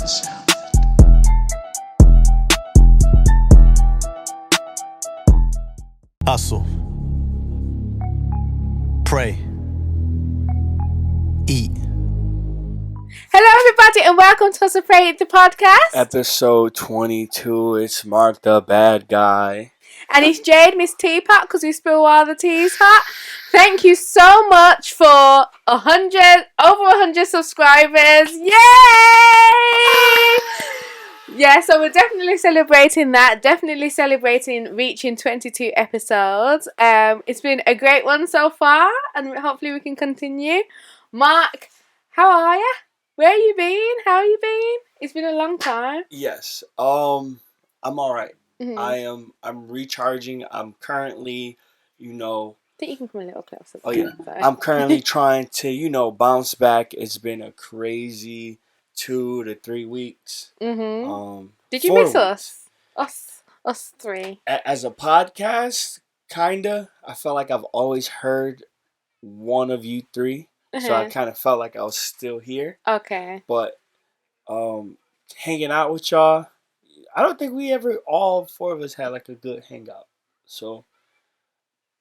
Hustle. Pray. Eat. Hello, everybody, and welcome to Hustle Pray the podcast. Episode 22. It's Mark the Bad Guy. And it's Jade, Miss TeaPot, because we spill all the tea's hot. Thank you so much for over 100 subscribers. Yay! Yeah, so we're definitely celebrating that. Definitely celebrating reaching 22 episodes. It's been a great one so far, and hopefully we can continue. Mark, how are you? Where you been? How you been? It's been a long time. Yes. I'm all right. Mm-hmm. I'm recharging. I'm currently, I think you can come a little closer. Oh yeah. Sorry. I'm currently trying to, bounce back. It's been a crazy 2 to 3 weeks. Mm-hmm. Did you 4 miss weeks. us three? As a podcast, kinda. I felt like I've always heard one of you three. So I kind of felt like I was still here. Okay. But hanging out with y'all, I don't think all 4 of us had like a good hangout. So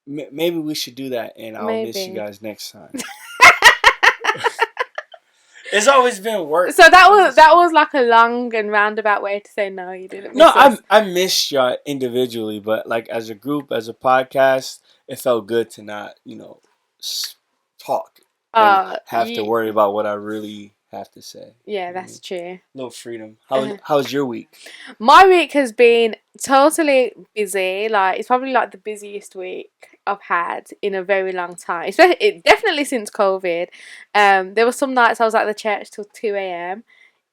maybe we should do that, and I'll miss you guys next time. It's always been work. So that was like a long and roundabout way to say no, you didn't miss us. I missed y'all individually, but like as a group, as a podcast, it felt good to not, talk and have to worry about what I really have to say. Yeah, that's true. A little freedom. How's your week? My week has been totally busy. Like, it's probably like the busiest week I've had in a very long time. Definitely since COVID. There were some nights I was at the church till 2 a.m.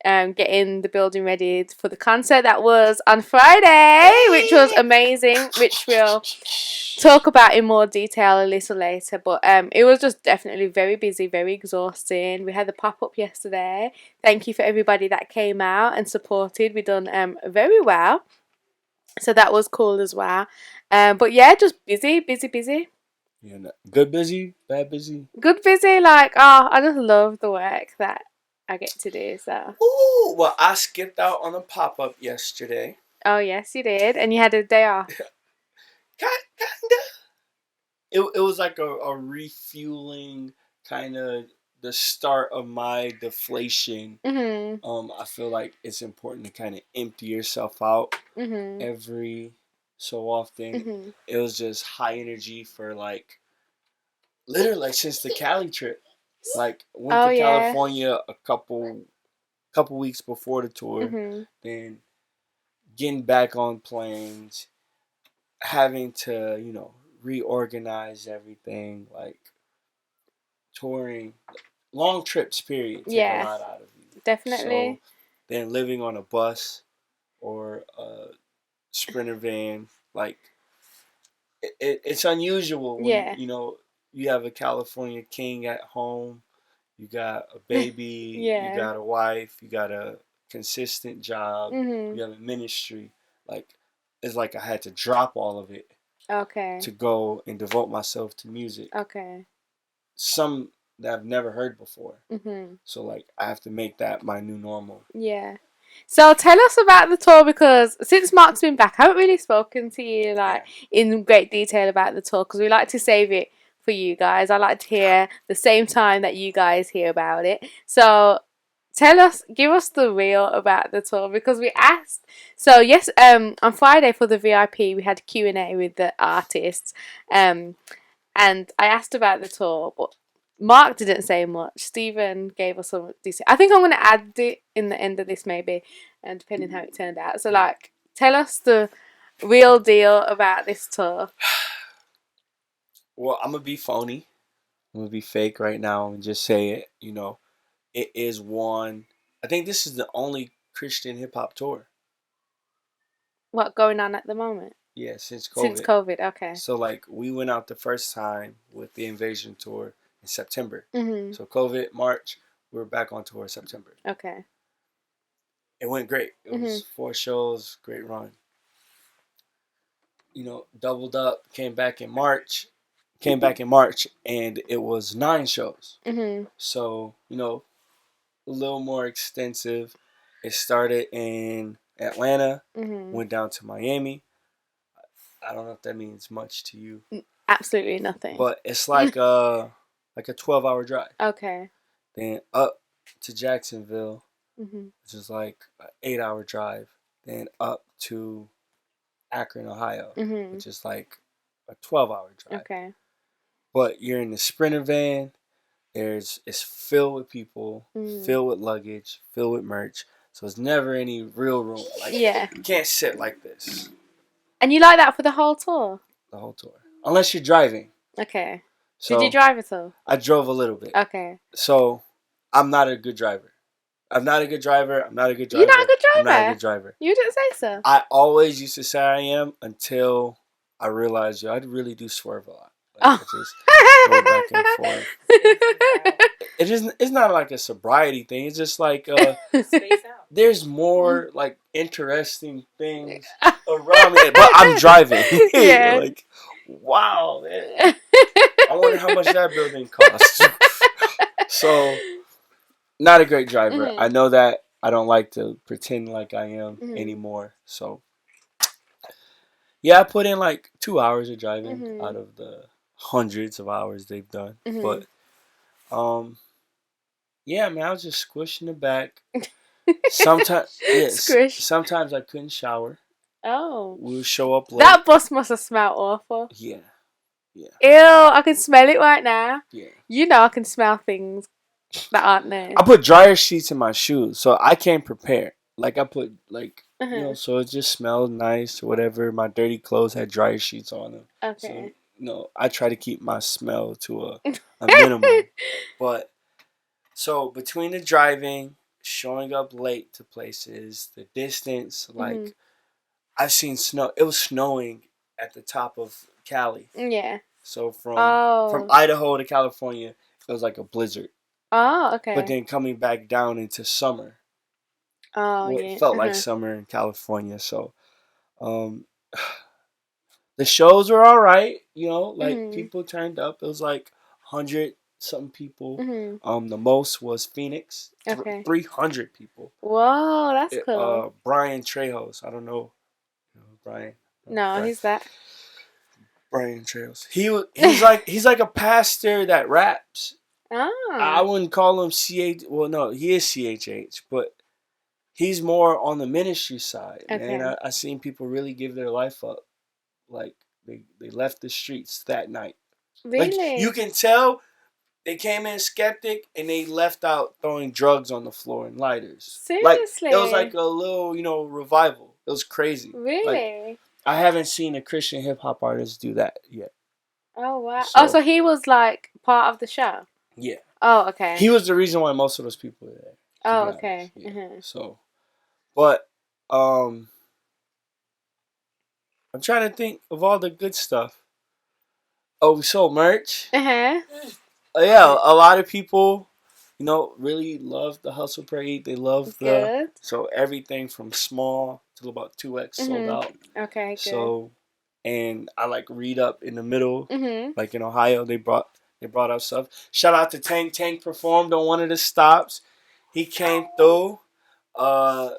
Getting the building ready for the concert that was on Friday, which was amazing, which we'll talk about in more detail a little later. But it was just definitely very busy, very exhausting. We had the pop-up yesterday. Thank you for everybody that came out and supported. We done very well, so that was cool as well. But yeah, just busy. Yeah, good busy, bad busy. Good busy, like, I just love the work that I get to do. So. Ooh, well, I skipped out on a pop-up yesterday. Oh yes, you did, and you had a day off. Kinda. It was like a refueling, kind of the start of my deflation. Mm-hmm. I feel like it's important to kind of empty yourself out Mm-hmm. every so often. Mm-hmm. It was just high energy for literally since the Cali trip. Went to California a couple weeks before the tour. Mm-hmm. Then getting back on planes, having to reorganize everything, like touring, long trips period, take a lot out of you. Definitely. So then living on a bus or a Sprinter van, like it's unusual when you have a California king at home, you got a baby, you got a wife, you got a consistent job, you have a ministry. It's like I had to drop all of it to go and devote myself to music. Okay. Some that I've never heard before. So I have to make that my new normal. Yeah. So tell us about the tour, because since Mark's been back, I haven't really spoken to you in great detail about the tour, because we like to save it for you guys. I like to hear the same time that you guys hear about it. So give us the real about the tour, because we asked. So yes, on Friday for the VIP we had Q&A with the artists, and I asked about the tour, but Mark didn't say much. Stephen gave us some decent. I think I'm going to add it in the end of this maybe, and depending how it turned out. So tell us the real deal about this tour. Well, I'm gonna be phony. I'm gonna be fake right now and just say it. It is one. I think this is the only Christian hip hop tour. What going on at the moment? Yeah, since COVID. Since COVID, okay. So we went out the first time with the Invasion tour in September. Mm-hmm. So COVID, March, we were back on tour in September. Okay. It went great. It was 4 shows, great run. Doubled up, came back in March, and it was 9 shows. Mm-hmm. So, a little more extensive. It started in Atlanta, went down to Miami. I don't know if that means much to you. Absolutely nothing. But it's like a 12-hour drive. Okay. Then up to Jacksonville, Mm-hmm. which is like an 8-hour drive. Then up to Akron, Ohio, which is like a 12-hour drive. Okay. But you're in the Sprinter van. It's filled with people, filled with luggage, filled with merch. So it's never any real room. Like, yeah. You can't sit like this. And you like that for the whole tour? The whole tour. Unless you're driving. Okay. So did you drive at all? I drove a little bit. Okay. So I'm not a good driver. I'm not a good driver. You're not a good driver? I'm not a good driver. You didn't say so. I always used to say I am until I realized, I really do swerve a lot. Like, I just go back and forth. It's not like a sobriety thing. It's just like there's more like interesting things around me. But I'm driving. Yeah. Like, wow, man. I wonder how much that building costs. So, not a great driver. I know that. I don't like to pretend like I am anymore. So, yeah, I put in like 2 hours of driving out of the hundreds of hours they've done. But, yeah, man, I was just squishing the back. Sometimes, sometimes I couldn't shower. Oh. We would show up late. That bus must have smelled awful. Yeah. Yeah. Ew, I can smell it right now. Yeah. You know I can smell things that aren't nice. I put dryer sheets in my shoes, so I came prepared. Like, I put, like, so it just smelled nice or whatever. My dirty clothes had dryer sheets on them. Okay. So, I try to keep my smell to a minimum. But, so, between the driving, showing up late to places, the distance, like, I've seen snow. It was snowing at the top of Cali. Yeah. So, from Idaho to California, it was like a blizzard. Oh, okay. But then coming back down into summer. Oh, yeah. It felt like summer in California. So, the shows were all right. Like, people turned up. It was like 100-something people. The most was Phoenix. Okay. 300 people. Whoa, that's cool. Brian Trejos. I don't know. Brian. No, Brian. who's that? Brian Trejos. He's like a pastor that raps. Oh. I wouldn't call him CH. Well, no, he is CHH, but he's more on the ministry side. Okay. And I seen people really give their life up. Like, they left the streets that night. Really? Like, you can tell they came in skeptic and they left out throwing drugs on the floor and lighters. Seriously? Like, it was like a little, revival. It was crazy. Really? Like, I haven't seen a Christian hip hop artist do that yet. Oh, wow. So he was like part of the show? Yeah. Oh, okay. He was the reason why most of those people were there. Oh, okay. Yeah. So, but I'm trying to think of all the good stuff. Oh, we sold merch. Yeah, a lot of people, really love the Hustle Parade. They love so everything from small to about 2X sold out. Okay, good. So, and I like read up in the middle, like in Ohio, they brought out stuff. Shout out to Tank. Tank performed on one of the stops. He came through.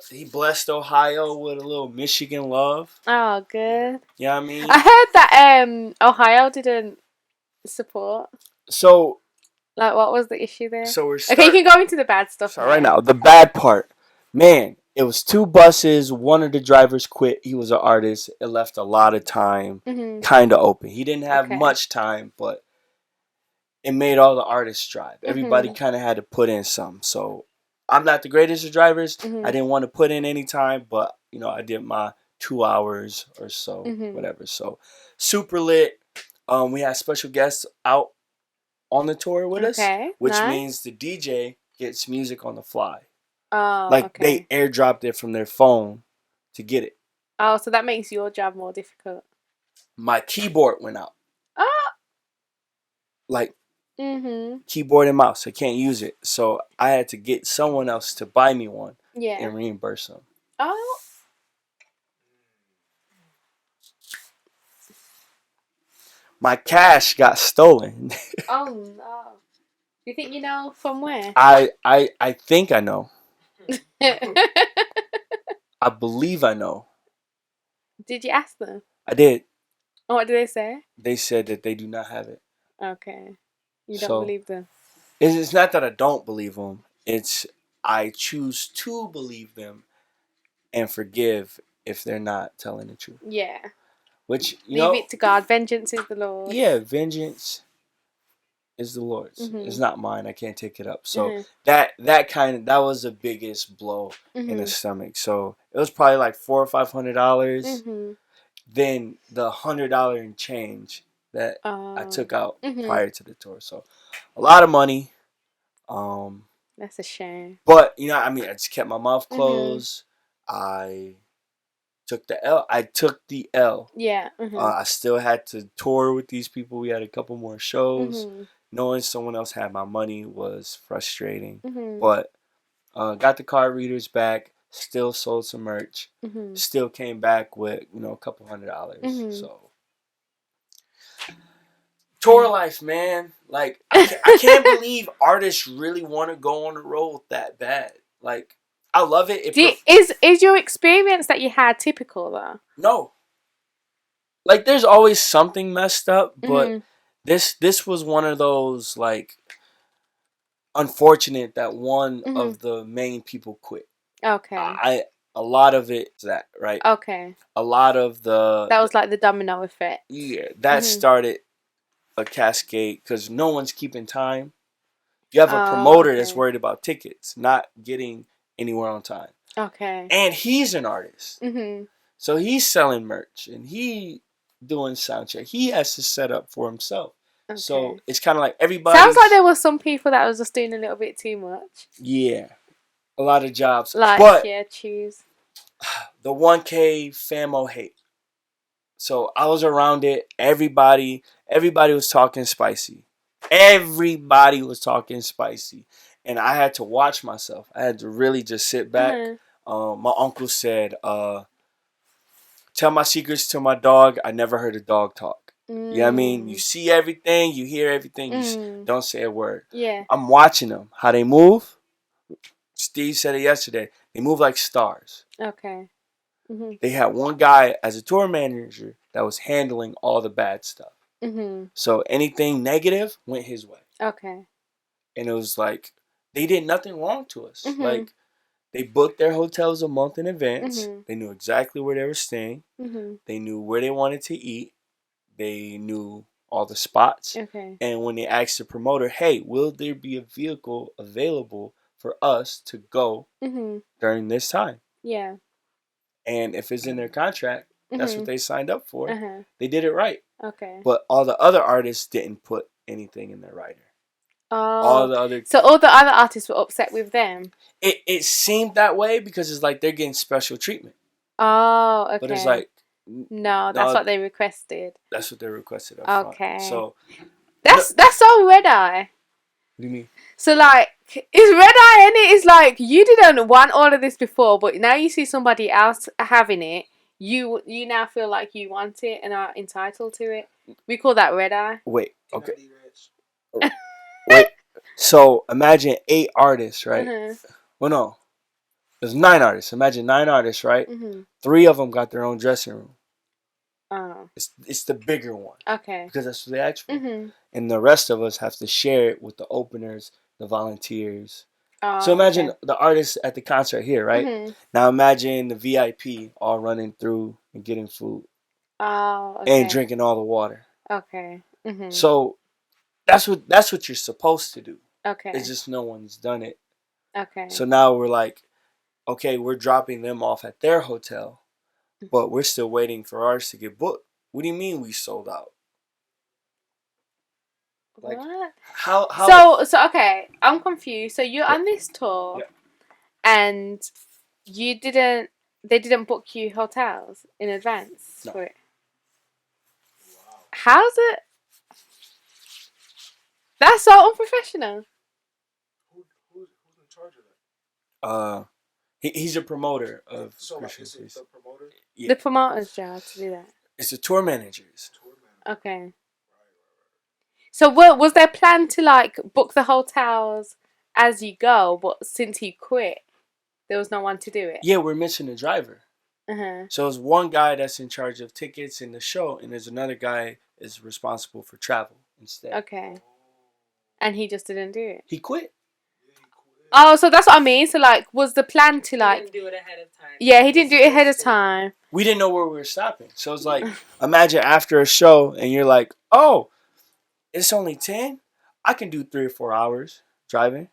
He blessed Ohio with a little Michigan love. Oh, good. You know what I mean? I heard that Ohio didn't support. So, like, what was the issue there? So okay, you can go into the bad stuff. So right now, the bad part, man. It was 2 buses. One of the drivers quit. He was an artist. It left a lot of time kind of open. He didn't have much time, but it made all the artists drive. Everybody kind of had to put in some. So I'm not the greatest of drivers. I didn't want to put in any time, but I did my 2 hours or so, whatever. So super lit. We had special guests out on the tour with us, which means the DJ gets music on the fly. Oh, like they airdropped it from their phone to get it. Oh, so that makes your job more difficult. My keyboard went out. Oh. Like keyboard and mouse. I can't use it. So I had to get someone else to buy me one and reimburse them. Oh. My cash got stolen. Oh no. Do you think you know from where? I think I know. I believe I know. Did you ask them? I did. What did they say? They said that they do not have it. Okay. You don't So believe them? it's not that I don't believe them. It's I choose to believe them and forgive if they're not telling the truth. Yeah. Which, Leave it to God. Vengeance is the Lord. Yeah, vengeance is the Lord's. Mm-hmm. It's not mine. I can't take it up. So Mm-hmm. that was the biggest blow in the stomach. So it was probably like $400 or $500. Mm-hmm. Then the $100 and change that I took out prior to the tour. So a lot of money. That's a shame. But I just kept my mouth closed. I took the L. Yeah. I still had to tour with these people. We had a couple more shows. Knowing someone else had my money was frustrating. But got the card readers back. Still sold some merch. Still came back with a couple $100. So tour life, man. Like I can't believe artists really want to go on the road that bad. Like I love it. Is your experience that you had typical though? No. Like there's always something messed up, but this was one of those like unfortunate that one of the main people quit. Okay. A lot of it is that, right? Okay. A lot of that was like the domino effect. Yeah, that started a cascade because no one's keeping time. You have a promoter that's worried about tickets, not getting anywhere on time. Okay. And he's an artist. So he's selling merch and he doing sound check. He has to set up for himself. Okay. So it's kind of like everybody. Sounds like there was some people that was just doing a little bit too much. Yeah. A lot of jobs. Like, but choose. The 1K famo hate. So I was around it. Everybody was talking spicy. Everybody was talking spicy. And I had to watch myself. I had to really just sit back. My uncle said, tell my secrets to my dog. I never heard a dog talk. You know what I mean? You see everything. You hear everything. You don't say a word. Yeah. I'm watching them. How they move. Steve said it yesterday. They move like stars. Okay. They had one guy as a tour manager that was handling all the bad stuff. So anything negative went his way. Okay. And it was like, they did nothing wrong to us. Like, they booked their hotels a month in advance. They knew exactly where they were staying. They knew where they wanted to eat. They knew all the spots. Okay. And when they asked the promoter, hey, will there be a vehicle available for us to go during this time? Yeah. And if it's in their contract, that's what they signed up for. They did it right. Okay. But all the other artists didn't put anything in their rider. So all the other artists were upset with them. It seemed that way because it's like they're getting special treatment. Oh, okay. But it's like no, that's what they requested. That's what they requested up okay. front. So that's so red eye. What do you mean? So like it's red eye, and it is like you didn't want all of this before, but now you see somebody else having it. You now feel like you want it and are entitled to it. We call that red eye. Wait. Okay. Wait. So imagine 8 artists, right? Well, no. There's 9 artists. Imagine 9 artists, right? 3 of them got their own dressing room. Oh. It's the bigger one. Okay. Because that's what they asked for. And the rest of us have to share it with the openers, the volunteers. Oh, so imagine the artists at the concert here, right? Now imagine the VIP all running through and getting food. Oh, okay. And drinking all the water. Okay. So that's what you're supposed to do. Okay. It's just no one's done it. Okay. So now we're like, okay, we're dropping them off at their hotel, but we're still waiting for ours to get booked. What do you mean we sold out? Like, what? How? So okay, I'm confused. So you're on this tour, and they didn't book you hotels in advance for it. Wow. How's it? That's so unprofessional. Who's in charge of that? He's a promoter of Christian Feast. The promoter? Yeah. The promoter's job to do that. It's the tour managers. Okay. Right. So was their plan to like book the hotels as you go, but since he quit, There was no one to do it. Yeah, we're missing a driver. So there's one guy that's in charge of tickets in the show, and there's another guy is responsible for travel instead. Okay. And he just didn't do it. He quit. Oh, so that's what I mean. So like, was the plan to like? He didn't do it ahead of time. Yeah, he didn't do it ahead of time. We didn't know where we were stopping, so it's like, imagine after a show, and you're like, oh, it's only 10. I can do 3 or 4 hours driving.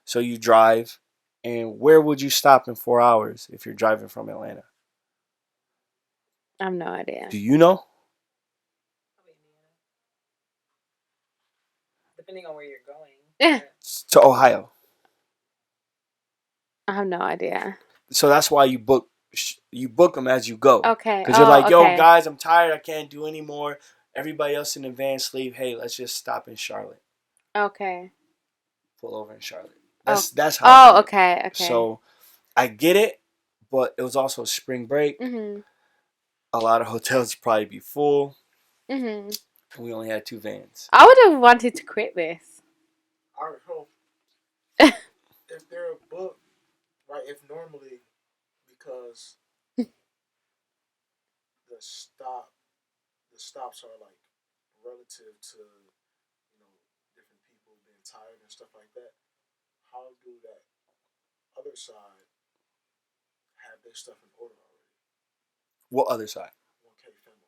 So you drive, and where would you stop in 4 hours if you're driving from Atlanta? I have no idea. Do you know? Depending on where you're going. Yeah. To Ohio. I have no idea. So that's why you book them as you go. Okay. Because you're like, yo, guys, I'm tired. I can't do anymore. Everybody else in the van sleep. Hey, let's just stop in Charlotte. Okay. Pull over in Charlotte. That's how. Oh, okay. Okay. So I get it, but it was also spring break. A lot of hotels probably be full. And we only had 2 vans. I would have wanted to quit this. I would hope. If they're a book, right? If normally, because the stops are like relative to, different people being tired and stuff like that. How do that other side have their stuff in order already? What other side? 1K family.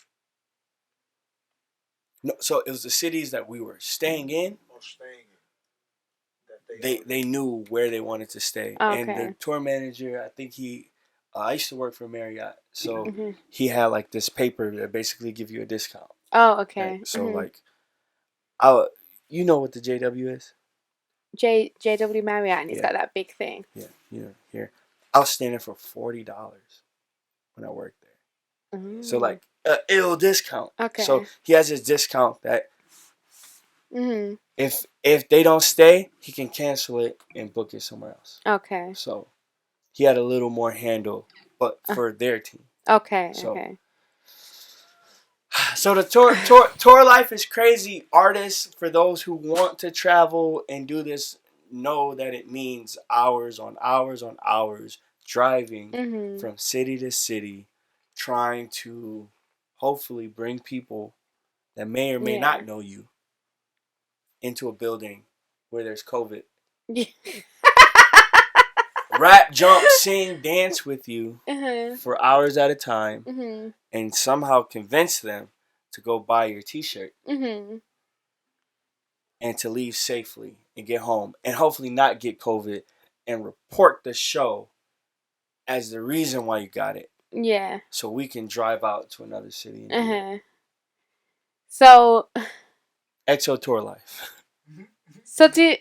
No, so it was the cities that we were staying in. Or staying in. That They knew where they wanted to stay. Okay. And the tour manager, I think I used to work for Marriott, so he had like this paper that basically give you a discount. Oh, okay. Right? So like, you know what the JW is? JW Marriott, and he's got that big thing. Yeah, here. I was staying there for $40 when I worked there. So like, ill discount. Okay. So he has his discount that if they don't stay, he can cancel it and book it somewhere else. Okay. So he had a little more handle, but for their team. Okay. So, okay. So the tour life is crazy. Artists, for those who want to travel and do this, know that it means hours on hours on hours driving from city to city, trying to hopefully bring people that may or may not know you into a building where there's COVID. Rap, jump, sing, dance with you for hours at a time, and somehow convince them to go buy your t-shirt and to leave safely and get home and hopefully not get COVID and report the show as the reason why you got it. Yeah. So we can drive out to another city. So EXO tour life. So the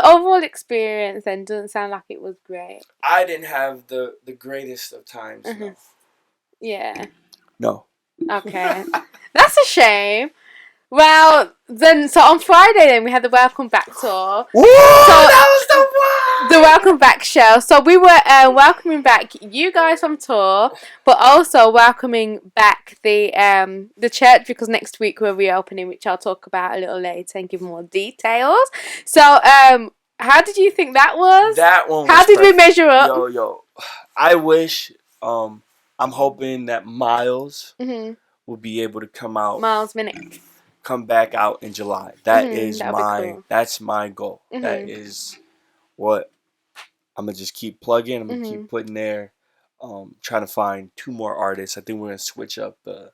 overall experience then doesn't sound like it was great. I didn't have the greatest of times. No. Yeah. No. Okay. That's a shame. Well, then, so on Friday, then we had the Welcome Back tour. Woo! That was the one! The Welcome Back show. So we were welcoming back you guys from tour, but also welcoming back the church, because next week we're reopening, which I'll talk about a little later and give more details. So, how did you think that was? That one was How did we measure up? Yo. I wish, I'm hoping that Miles will be able to come out. Miles Minnick. Come back out in July. That is cool. That's my goal. That is what I'm gonna just keep plugging. I'm gonna keep putting there. Trying to find 2 more artists. I think we're gonna switch up the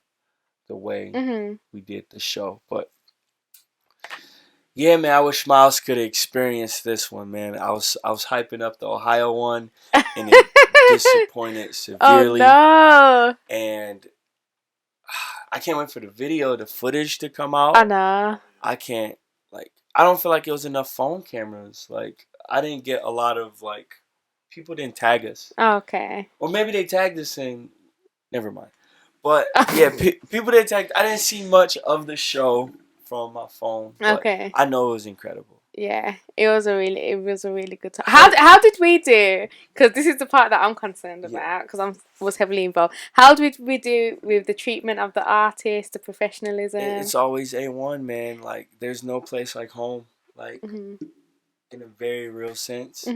way we did the show. But yeah, man, I wish Miles could have experienced this one, man. I was hyping up the Ohio one, and it disappointed severely. Oh no! And I can't wait for the footage to come out. I know. I can't, I don't feel like it was enough phone cameras. I didn't get a lot of, people didn't tag us. Okay. Or maybe they tagged us and, never mind. But, yeah, people didn't tag, I didn't see much of the show from my phone. But okay. I know it was incredible. Yeah, it was a really good time. How did we do? Because this is the part that I'm concerned about, because I was heavily involved. How did we do with the treatment of the artist, the professionalism? It's always A1, man. There's no place like home. In a very real sense.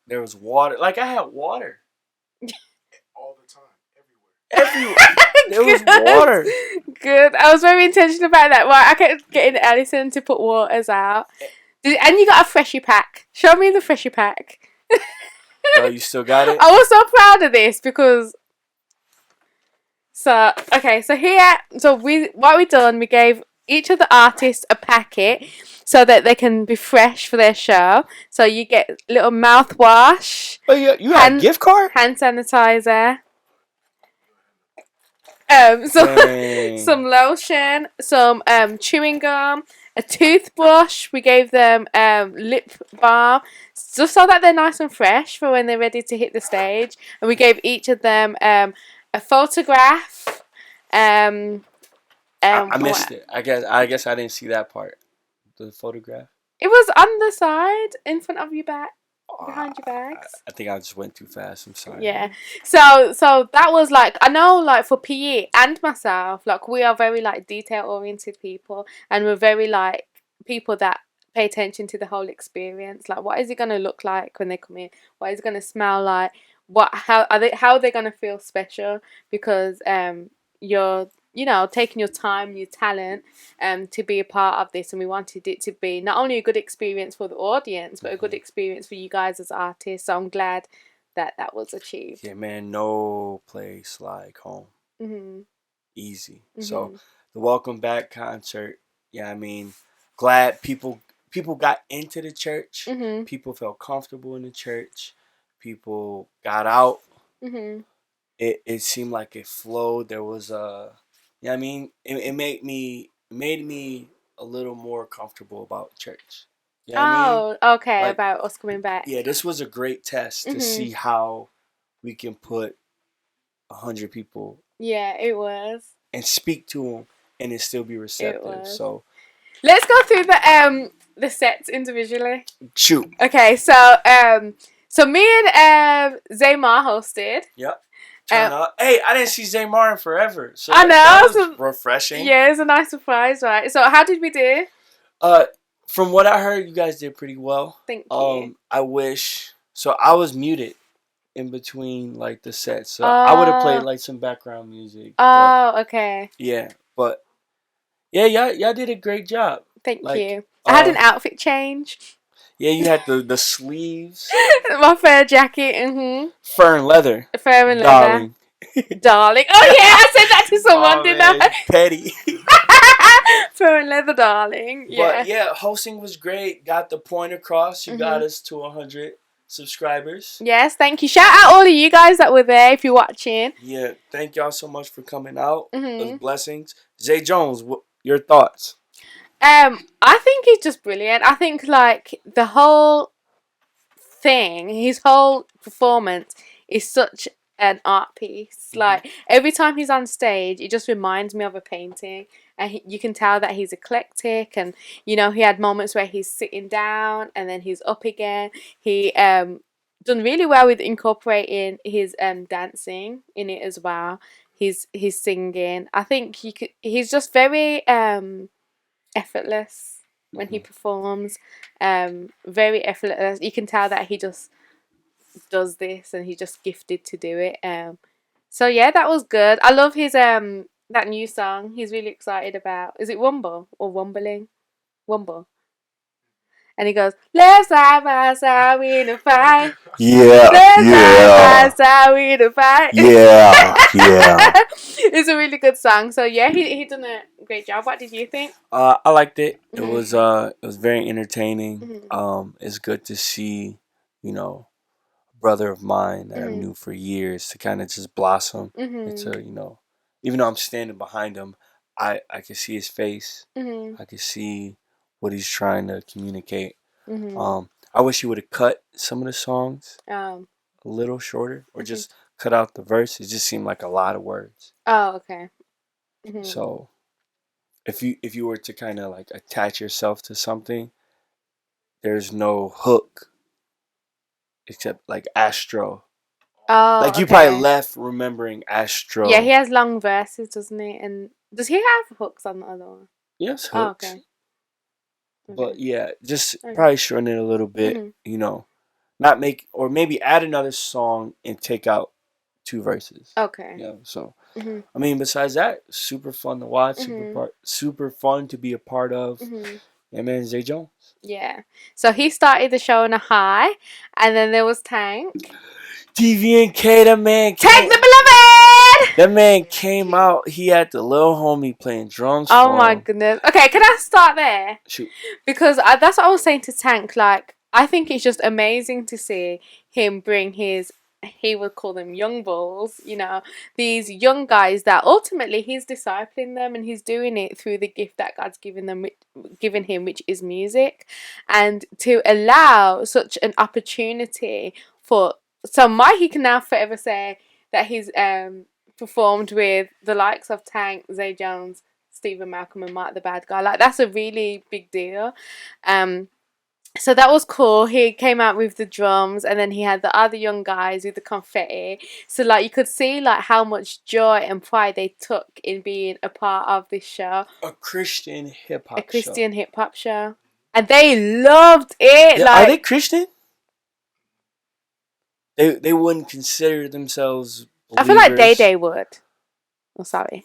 there was water. Like I had water All the time, everywhere. everywhere. There was water. Good. I was very intentional about that. Well, I kept getting Alison to put waters out. And you got a freshie pack. Show me the freshie pack. Oh, you still got it? I was so proud of this because. So here, what we done, we gave each of the artists a packet so that they can be fresh for their show. So you get little mouthwash. Oh, you got a gift card? Hand sanitizer. Some lotion, some chewing gum, a toothbrush. We gave them lip balm, just so that they're nice and fresh for when they're ready to hit the stage. And we gave each of them a photograph. I missed it. I guess I didn't see that part. The photograph. It was on the side in front of your back. Behind your bags. I think I just went too fast. I'm sorry. Yeah. So that was like, I know, like for PE and myself, like we are very like detail oriented people, and we're very like people that pay attention to the whole experience. Like, what is it gonna look like when they come in? What is it gonna smell like? How are they gonna feel special? Because you're taking your time, your talent, to be a part of this, and we wanted it to be not only a good experience for the audience, but a good experience for you guys as artists. So I'm glad that was achieved. Yeah, man, no place like home. Easy. So the Welcome Back concert. Yeah, I mean, glad people got into the church. People felt comfortable in the church. People got out. It seemed like it flowed. There was I mean, it made me a little more comfortable about church. You know what I mean? Okay, like, about us coming back. Yeah, this was a great test to see how we can put 100 people. Yeah, it was. And speak to them, and it still be receptive. So let's go through the sets individually. Shoot. Okay, so me and Zaymar hosted. Yep. Hey, I didn't see Zaymar in forever. So I know. That was refreshing. Yeah, it's a nice surprise, right? So how did we do? From what I heard, you guys did pretty well. Thank you. I wish. So I was muted in between like the sets. So I would have played like some background music. Okay. Yeah, but yeah, y'all did a great job. Thank you. I had an outfit change. Yeah, you had the sleeves. My fur jacket. Fur and leather. Fur and leather. Darling. Darling. Oh yeah, I said that to someone, didn't I? Petty. Fur and leather, darling. Yeah. But yeah, hosting was great. Got the point across. You got us to 100 subscribers. Yes, thank you. Shout out all of you guys that were there if you're watching. Yeah, thank y'all so much for coming out. Those blessings. Zay Jones, your thoughts? I think he's just brilliant. I think like the whole thing, his whole performance is such an art piece. Like every time he's on stage, it just reminds me of a painting, and you can tell that he's eclectic. And he had moments where he's sitting down and then he's up again. He done really well with incorporating his dancing in it as well. His singing. I think he's just very effortless when he performs. Very effortless. You can tell that he just does this and he's just gifted to do it. So yeah, that was good. I love his that new song he's really excited about. Is it Wumble or Wumbling? Wumble. And he goes, "Left side by side we in a fight." Yeah, Left side by side we in a fight. Yeah. It's a really good song. So yeah, he done a great job. What did you think? I liked it. It was very entertaining. It's good to see, a brother of mine that I knew for years to kind of just blossom into, even though I'm standing behind him, I can see his face. I can see what he's trying to communicate. I wish he would have cut some of the songs a little shorter, or just cut out the verse. It just seemed like a lot of words. Oh, okay. So if you were to kind of like attach yourself to something, there's no hook except like Astro. Oh, like you probably left remembering Astro. Yeah, he has long verses, doesn't he? And does he have hooks on the other one? Yes, hooks. Oh, okay. But yeah, just probably shorten it a little bit, not make, or maybe add another song and take out 2 verses. Okay. Yeah. So Mhm. I mean, besides that, super fun to watch, Mhm. super fun to be a part of. Mhm. Yeah, man, Zay Jones. Yeah. So he started the show on a high, and then there was Tank. TVNK, that man Tank the came. Beloved! That man came out. He had the little homie playing drums Oh for my him. goodness. Okay, can I start there? Shoot. Because that's what I was saying to Tank. Like, I think it's just amazing to see him bring his, he would call them young bulls, you know, these young guys that ultimately he's discipling them, and he's doing it through the gift that God's given him, which is music. And to allow such an opportunity for, so he can now forever say that he's performed with the likes of Tank, Zay Jones, Stephen Malcolm, and MarkTheBaddGuy. Like, that's a really big deal. So that was cool. He came out with the drums, and then he had the other young guys with the confetti. So like, you could see like how much joy and pride they took in being a part of this show. A Christian hip hop. A Christian hip hop show, and they loved it. Yeah, like, are they Christian? They wouldn't consider themselves believers. I feel like Day would. Oh, sorry.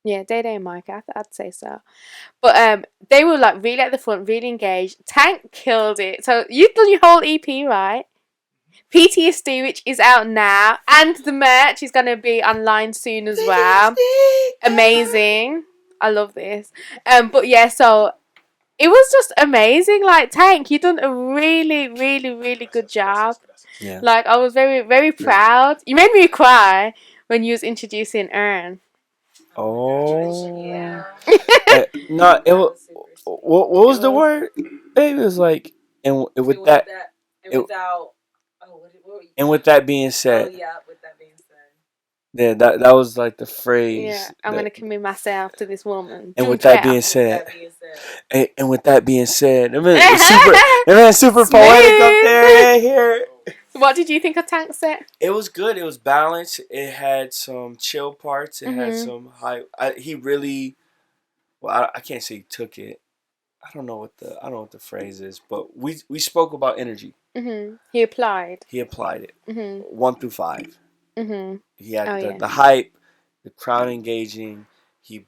Yeah, Day and Mike, I'd say so. But they were like really at the front, really engaged. Tank killed it. So you've done your whole EP, right? P.T.S.D, which is out now, and the merch is gonna be online soon as well. Amazing. I love this. But yeah, so it was just amazing. Like, Tank, you done a really, really, really good job. Yeah. Like, I was very, very proud. You made me cry when you was introducing Ern. Oh. Yeah. No, it was. What was the word? It was like, and with that, and without. and with that being said. Oh yeah, with that being said. Yeah, that was like the phrase. Yeah, I'm gonna commit myself to this woman. And with that being said, and with that being said, I mean, super poetic up there. Here. What did you think of Tank's set? It was good. It was balanced. It had some chill parts. It had some high. He really, well, I can't say he took it. I don't know what the phrase is, but we spoke about energy. He applied. He applied it. 1 through 5. He had the hype, the crowd engaging. He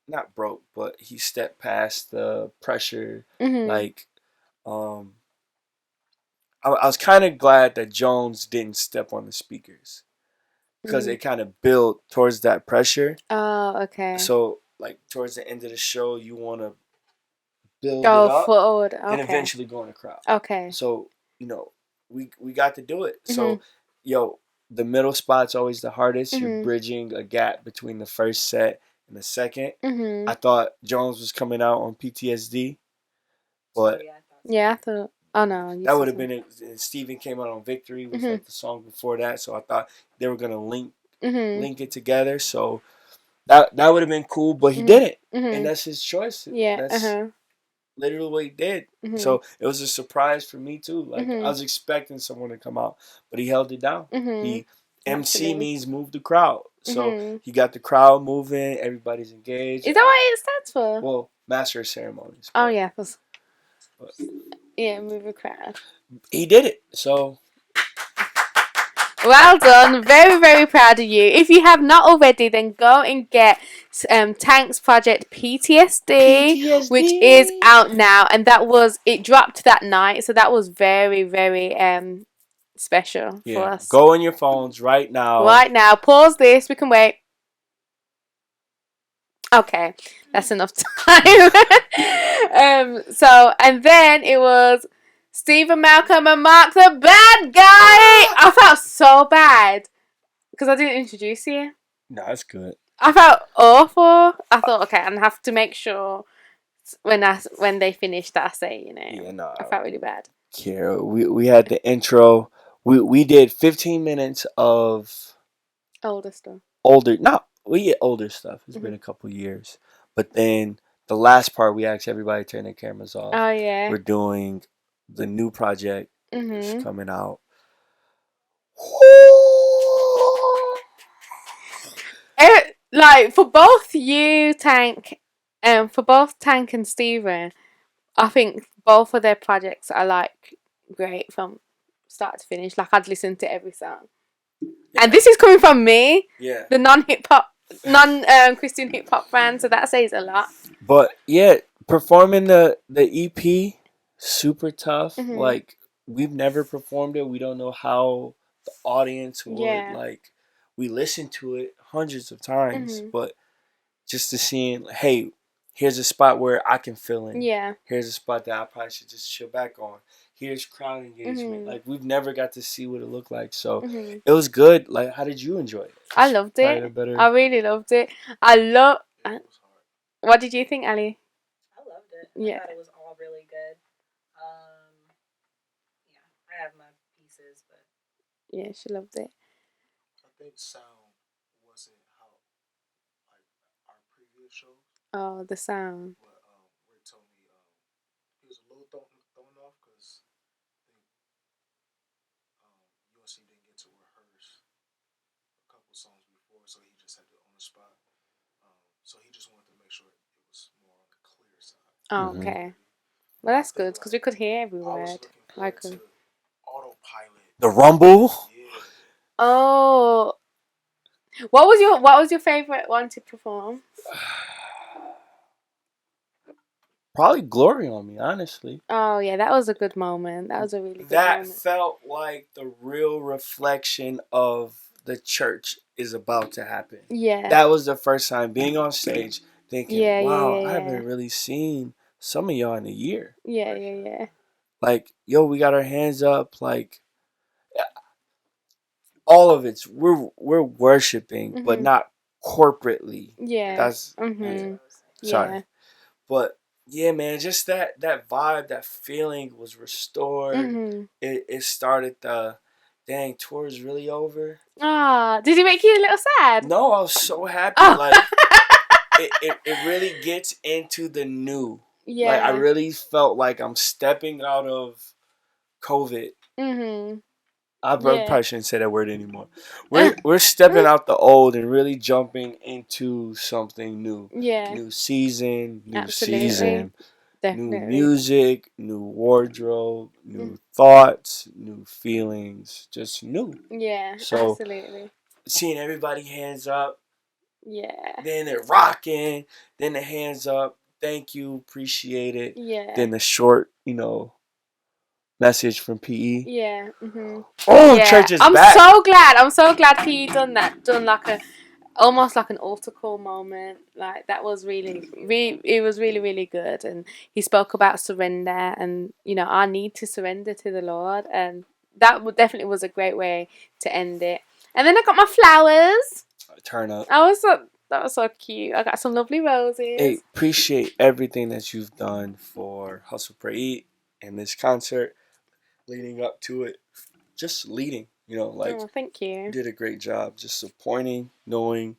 not broke, but he stepped past the pressure. Like, I was kind of glad that Jones didn't step on the speakers, because it kind of built towards that pressure. Oh, okay. So like towards the end of the show, you want to build go it up forward, and eventually go in the crowd. Okay. So we got to do it. So the middle spot's always the hardest. You're bridging a gap between the first set and the second. I thought Jones was coming out on P.T.S.D, but yeah, I thought. Oh no, that would have been it. Stephen came out on Victory, was like the song before that. So I thought they were gonna link it together. So that would have been cool, but he didn't, and that's his choice. Yeah, that's literally what he did. So it was a surprise for me too. Like, I was expecting someone to come out, but he held it down. He MC means move the crowd. So he got the crowd moving. Everybody's engaged. Is that what it stands for? Well, Master of Ceremonies. Oh yeah, yeah, move the crowd. He did it. So well done. Very, very proud of you. If you have not already, then go and get Tank's project PTSD, which is out now, and it dropped that night, so that was very, very special for us. Go on your phones right now. Right now. Pause this. We can wait. Okay, that's enough time. So, and then it was Stephen Malcolm and MarkTheBaddGuy. I felt so bad because I didn't introduce you. No, that's good. I felt awful. I thought, okay, I have to make sure when they finish that I say, I felt really bad. Kira, we had the intro. We did 15 minutes of older stuff. We get older stuff. It's been a couple years. But then the last part, we asked everybody to turn their cameras off. Oh, yeah. We're doing the new project. It's coming out. Like, for both you, Tank, and Steven, I think both of their projects are like great from start to finish. Like I'd listen to every song. Yeah. And this is coming from me, Yeah. the Christian hip hop fan, so that says a lot. But yeah, performing the EP, super tough. Mhm. Like we've never performed it. We don't know how the audience would like. We listened to it hundreds of times, but just to seeing, hey, here's a spot where I can fill in. Yeah. Here's a spot that I probably should just chill back on. Here's crowd engagement. Like we've never got to see what it looked like, so it was good. Like, how did you enjoy it? I loved it. I really loved it. What did you think, Ali? I loved it. Yeah. I thought it was all really good. Yeah, I have my pieces, but yeah, she loved it. I think sound wasn't how like our previous shows. Oh, the sound. But Rick told me he was a little thrown off because UNC didn't get to rehearse a couple songs before, so he just had to on the spot. So he just wanted to make sure it was more on the clear side. Oh, okay. Well, that's good because we could hear every word. I could. Autopilot. The rumble. Yeah. Oh, what was your favorite one to perform? Probably Glory on Me, honestly. Oh yeah, that was a good moment. That was a really good moment. moment. That felt like the real reflection of the church is about to happen. Yeah. That was the first time being on stage thinking, wow, yeah. I haven't really seen some of y'all in a year. Yeah. Like, yo, we got our hands up, like all of it's we're worshiping, but not corporately. Yeah. That's sorry. Yeah. But yeah, man, just that vibe, that feeling was restored. It started the dang tour is really over. Ah, did it make you a little sad? No, I was so happy. Oh. Like it really gets into the new. Yeah. Like I really felt like I'm stepping out of COVID. I probably shouldn't say that word anymore. We're stepping out the old and really jumping into something new. Yeah. New season, new Definitely. new music, new wardrobe, new thoughts, new feelings, just new. Yeah, so, absolutely. Seeing everybody hands up. Yeah. Then they're rocking. Then the hands up. Thank you, appreciate it. Yeah. Then the short, message from PE. Yeah. Oh, yeah. Church is back. I'm so glad PE done that. Done like almost like an altar call moment. Like that was it was really, really good. And he spoke about surrender and, our need to surrender to the Lord. And that definitely was a great way to end it. And then I got my flowers. Turn up. That was so cute. I got some lovely roses. Hey, appreciate everything that you've done for Hustle Pray Eat and this concert leading up to it. Just leading, thank you. You did a great job just supporting, knowing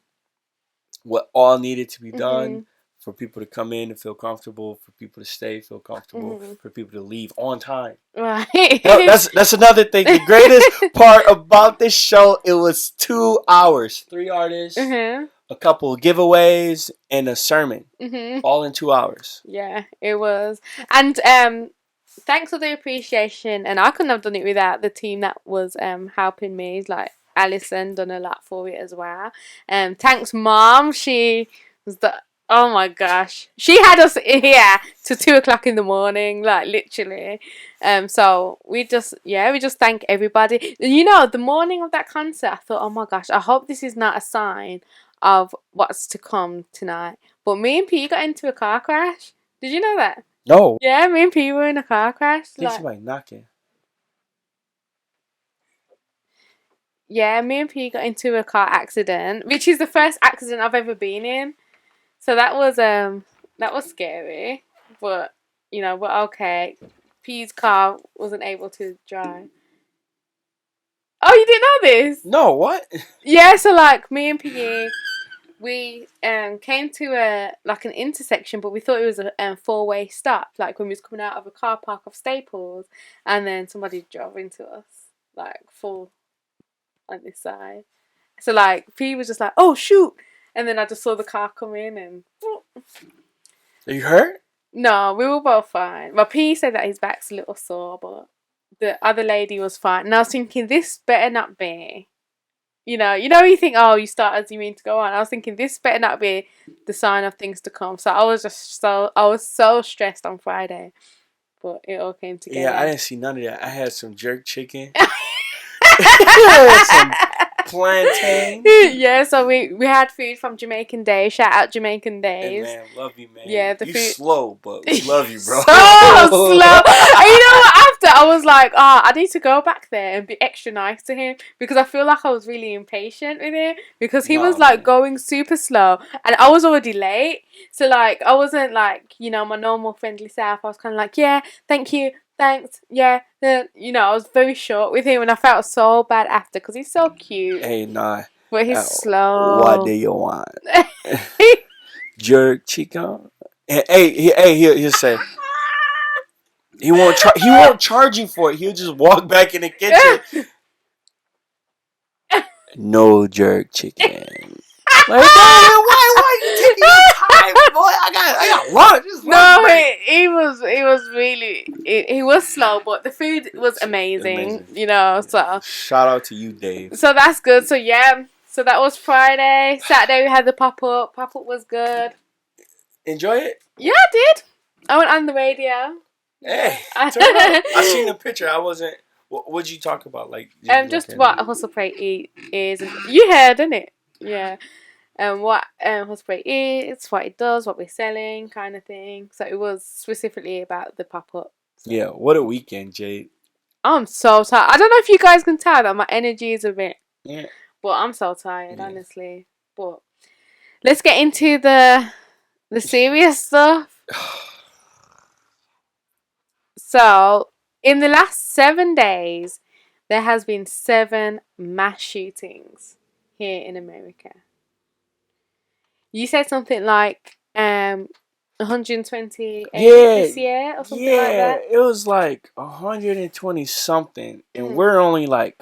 what all needed to be done for people to come in and feel comfortable, for people to stay, feel comfortable, for people to leave on time. Right. That's another thing. The greatest part about this show, it was 2 hours, 3 artists, a couple of giveaways, and a sermon, all in 2 hours. Yeah, it was. And thanks for the appreciation. And I couldn't have done it without the team that was helping me. Like Alison done a lot for it as well. Thanks, Mom. She was oh my gosh, she had us here to 2:00 in the morning, like literally. So we just thank everybody. The morning of that concert, I thought, oh my gosh, I hope this is not a sign of what's to come tonight. But me and P got into a car crash. Did you know that? No. Yeah, me and P were in a car crash. I think somebody knocking. Yeah, me and P got into a car accident, which is the first accident I've ever been in. So that was scary, but we're okay. P's car wasn't able to drive. Oh, you didn't know this? No, what? Yeah, so like me and P, we came to an intersection, but we thought it was a 4-way stop. Like when we was coming out of a car park of Staples, and then somebody drove into us, like full on this side. So like P was just like, "Oh shoot!" And then I just saw the car come in and. Are you hurt? No, we were both fine. Well, P said that his back's a little sore, but the other lady was fine. And I was thinking, this better not be. You think, oh, you start as you mean to go on. I was thinking, this better not be the sign of things to come. So I was so stressed on Friday, but it all came together. Yeah, I didn't see none of that. I had some jerk chicken. Some plantain. Yeah, so we had food from Jamaican Days. Shout out Jamaican Days. Hey, man, love you, man. Yeah, the you food slow, but we love you, bro. So slow. And you know what? After I was like, I need to go back there and be extra nice to him because I feel like I was really impatient with him because he was like going super slow and I was already late. So like I wasn't like my normal friendly self. I was kind of like, yeah, thank you. Thanks, yeah. I was very short with him and I felt so bad after because he's so cute. Hey, nah. But he's slow. What do you want? Jerk chicken? He'll say. He won't charge you for it. He'll just walk back in the kitchen. No jerk chicken. Like, why you taking your time, boy? I got lunch. He was slow, but the food was amazing. So shout out to you, Dave. So that's good. So yeah, so that was Friday. Saturday we had the pop-up. Pop-up was good. Enjoy it? Yeah, I did. I went on the radio. Hey, I seen the picture. I wasn't. What'd you talk about? Like, just what Hustle Pray is. You heard, didn't it? Yeah. What Hustle Pray is, what it does, what we're selling, kind of thing. So it was specifically about the pop-up. So. Yeah, what a weekend, Jade. I'm so tired. I don't know if you guys can tell that my energy is a bit. Yeah. But I'm so tired, honestly. But let's get into the serious stuff. So, in the last 7 days, there has been 7 mass shootings here in America. You said something like 128 this year or something like that? Yeah, it was like 120 something, and we're only like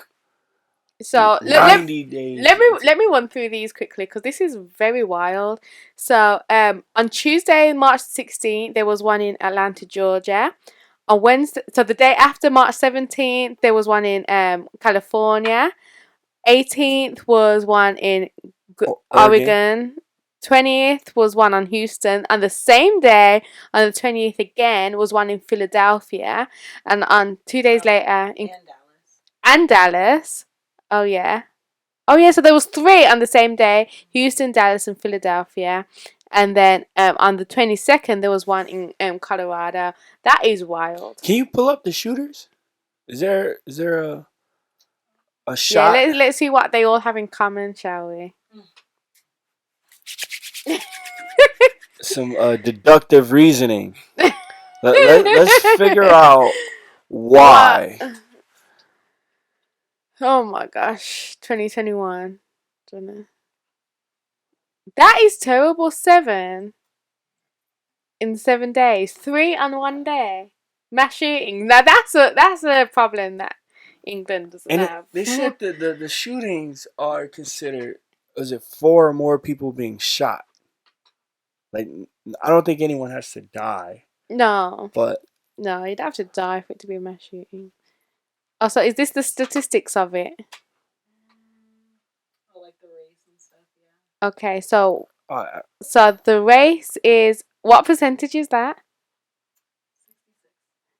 90 days. Let me run through these quickly because this is very wild. So, on Tuesday, March 16th, there was one in Atlanta, Georgia. On Wednesday, so the day after March 17th, there was one in California. 18th was one in Oregon. 20th was one on Houston. And the same day, on the 20th again, was one in Philadelphia. And on 2 days later... And Dallas. Oh, yeah. So there was 3 on the same day. Houston, Dallas, and Philadelphia. And then on the 22nd, there was one in Colorado. That is wild. Can you pull up the shooters? Is there a shot? Yeah, let's see what they all have in common, shall we? Some deductive reasoning. Let's figure out why. Oh my gosh, 2021. Don't know. That is terrible. 7 in 7 days. 3 on 1 day. Mass shooting. Now that's a problem that England doesn't have. They said that the shootings are considered. Was it 4 or more people being shot? Like, I don't think anyone has to die. No. But no, you'd have to die for it to be a mass shooting. Oh, so is this the statistics of it? Like the race and stuff, yeah. Okay, so the race is, what percentage is that?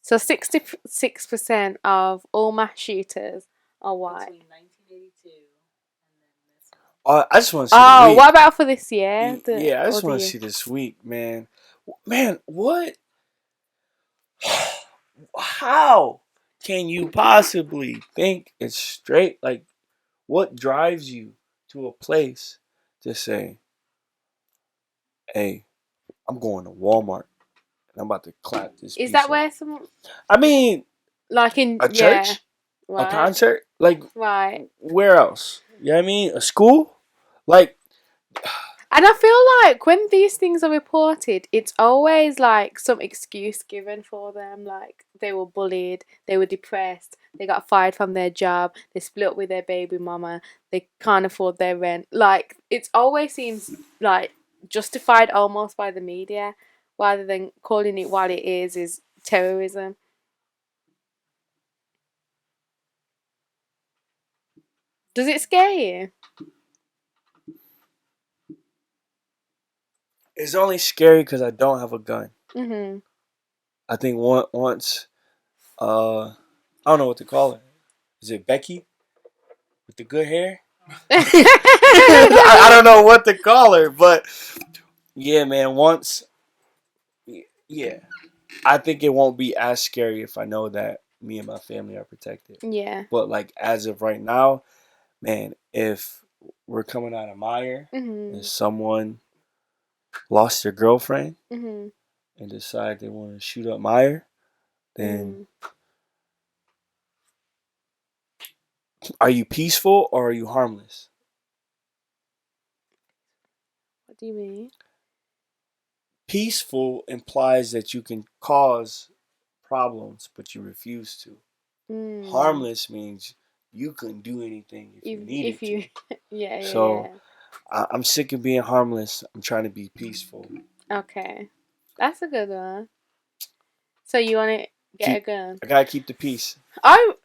So 66% of all mass shooters are white. Between 1982 and then this one. I just want to see the week. What about for this year? I just want to see this week, man. Man, what? How can you possibly think it's straight? Like, what drives you to a place to say, hey, I'm going to Walmart and I'm about to clap this? Is that where some... I mean... Like in... A church? Yeah, right. A concert? Like... Right. Where else? You know what I mean? A school? Like... And I feel like when these things are reported, it's always like some excuse given for them. Like they were bullied, they were depressed, they got fired from their job, they split up with their baby mama, they can't afford their rent. Like it always seems like justified almost by the media. rather than calling it what it is terrorism. Does it scare you? It's only scary because I don't have a gun. Mhm. I think once, I don't know what to call her. Is it Becky with the good hair? I don't know what to call her, but yeah, man. Once, yeah, I think it won't be as scary if I know that me and my family are protected. Yeah. But like as of right now, man, if we're coming out of Meyer and Mhm. someone lost their girlfriend Mhm. and decide they want to shoot up Meyer, then are you peaceful or are you harmless? What do you mean? Peaceful implies that you can cause problems, but you refuse to. Harmless means you couldn't do anything if you needed If you, to. yeah, yeah, So yeah. I'm sick of being harmless. I'm trying to be peaceful. Okay, that's a good one. So you want to get a gun? I gotta keep the peace. Oh,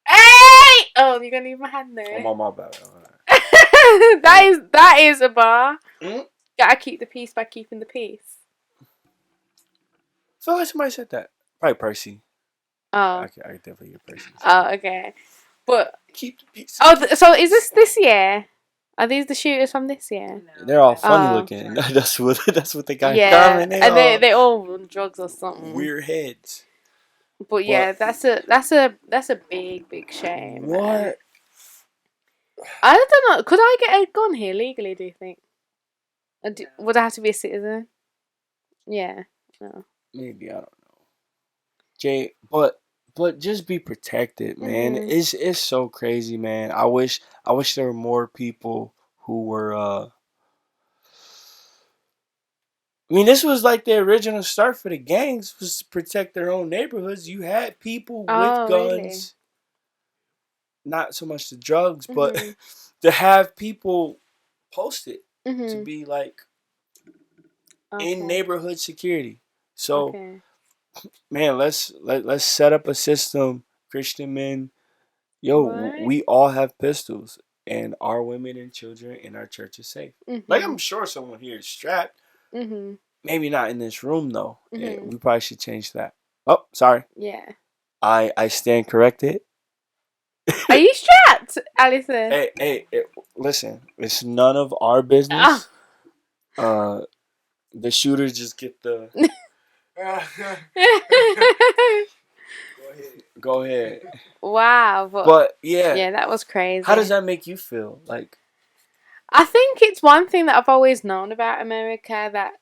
hey! Oh, you're gonna leave my hand there. I'm on my bad. that is a bar. Mm-hmm. Gotta keep the peace by keeping the peace. I feel like somebody said that. Probably Percy. Oh. I could definitely hear Percy. Oh, okay. But Keep the peace. oh, so is this year? Are these the shooters from this year? No. They're all funny Oh. looking. That's what they got in Yeah, common. and they all on drugs or something. Weird heads. But yeah, that's a big shame. What? Man. I don't know. Could I get a gun here legally? Do you think? Would I have to be a citizen? Yeah. No. Maybe, I don't know. Jay, but just be protected, man. Mhm. It's so crazy, man. I wish there were more people who were I mean, this was like the original start for the gangs, was to protect their own neighborhoods. You had people with Oh, really? guns, not so much the drugs, but Mhm. to have people posted to Mhm. be like Okay. in neighborhood security. So, Okay. man, let's set up a system. Christian men, yo, Right. we all have pistols, and our women and children in our church is safe. Like, I'm sure someone here is strapped. Mhm. Maybe not in this room though. Mhm. We probably should change that. Oh, sorry. Yeah. I stand corrected. Are you strapped, Alison? Hey, listen. It's none of our business. Oh. The shooters just get the. Go ahead. Wow, But yeah, yeah, that was crazy. how does that make you feel? Like, I think it's one thing that I've always known about America, that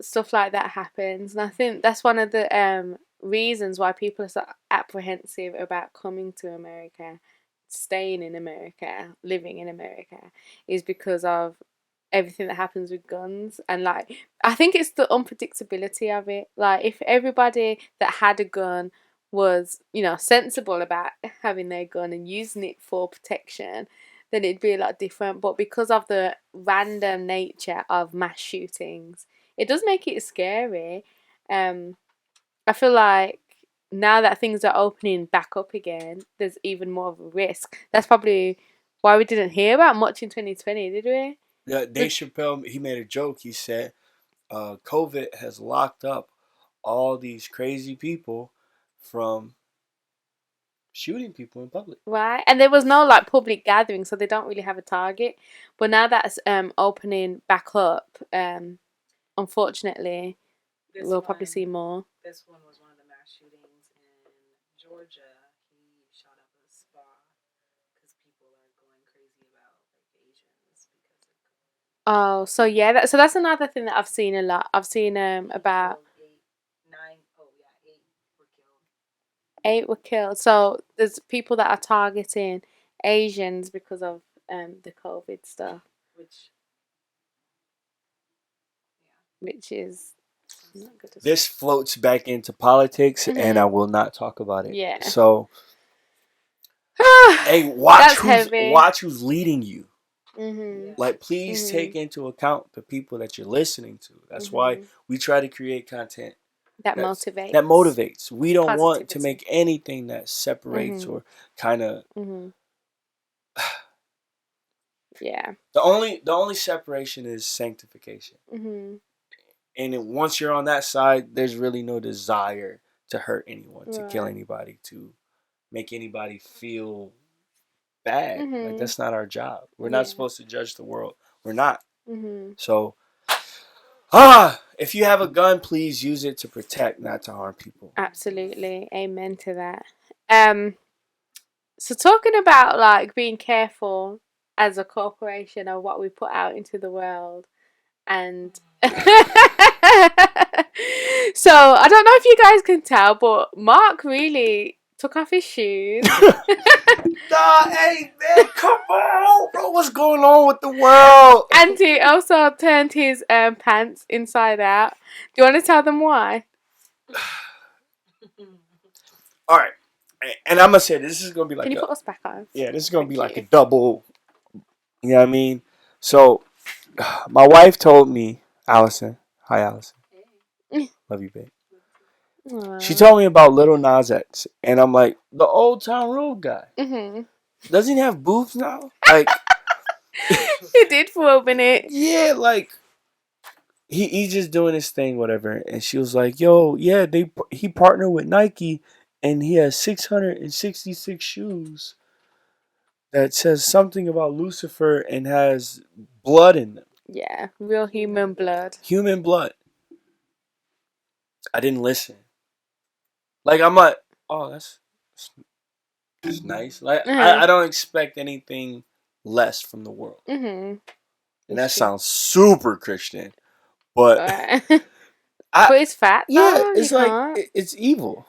stuff like that happens, and I think that's one of the reasons why people are so apprehensive about coming to America, staying in America, living in America, is because of everything that happens with guns. And like, I think it's the unpredictability of it. Like, if everybody that had a gun was, sensible about having their gun and using it for protection, then it'd be a lot different. But because of the random nature of mass shootings, it does make it scary. I feel like now that things are opening back up again, there's even more of a risk. That's probably why we didn't hear about much in 2020, did we? yeah, Dave Chappelle, he made a joke. He said, "COVID has locked up all these crazy people from shooting people in public." Right, and there was no like public gathering, so they don't really have a target. But now that's opening back up, unfortunately, we'll probably see more. This one was one of the mass shootings in Georgia. He shot up a spa because people are going crazy about like Asians because of. Oh, so yeah, so that's another thing that I've seen a lot. I've seen about 8 were killed. So there's people that are targeting Asians because of the COVID stuff, which is not good. This floats back into politics, and I will not talk about it. Yeah. So, hey, watch who's leading you. Like, please take into account the people that you're listening to. That's why we try to create content that motivates. That motivates. We don't want to Positivity. make anything that separates or kind of. Yeah. The only separation is sanctification. And then once you're on that side, there's really no desire to hurt anyone, to kill anybody, to make anybody feel bad. Like, that's not our job. We're not supposed to judge the world. We're not. So, if you have a gun, please use it to protect, not to harm people. Absolutely. Amen to that. So talking about like being careful as a corporation of what we put out into the world, and so I don't know if you guys can tell, but Mark really took off his shoes. Nah, hey man, come on, bro. What's going on with the world? And he also turned his pants inside out. Do you want to tell them why? All right, and I'm gonna say this is gonna be like. Can you put us back on? Yeah, this is gonna be like a double. You know what I mean? So, my wife told me, Allison. Hi, Allison. Love you, babe. Aww. She told me about Lil Nas X, and I'm like, the Old Town Road guy. Doesn't he have boobs now? Like, he did for a minute. Yeah, like he's just doing his thing, whatever. And she was like, "Yo, yeah, he partnered with Nike, and he has 666 shoes that says something about Lucifer and has blood in them. Yeah, real human blood. Human blood." I didn't listen. Like, I'm like, oh, that's nice. Like, I don't expect anything less from the world. And that sounds super Christian, but but it's fat. Yeah, it's like it's evil.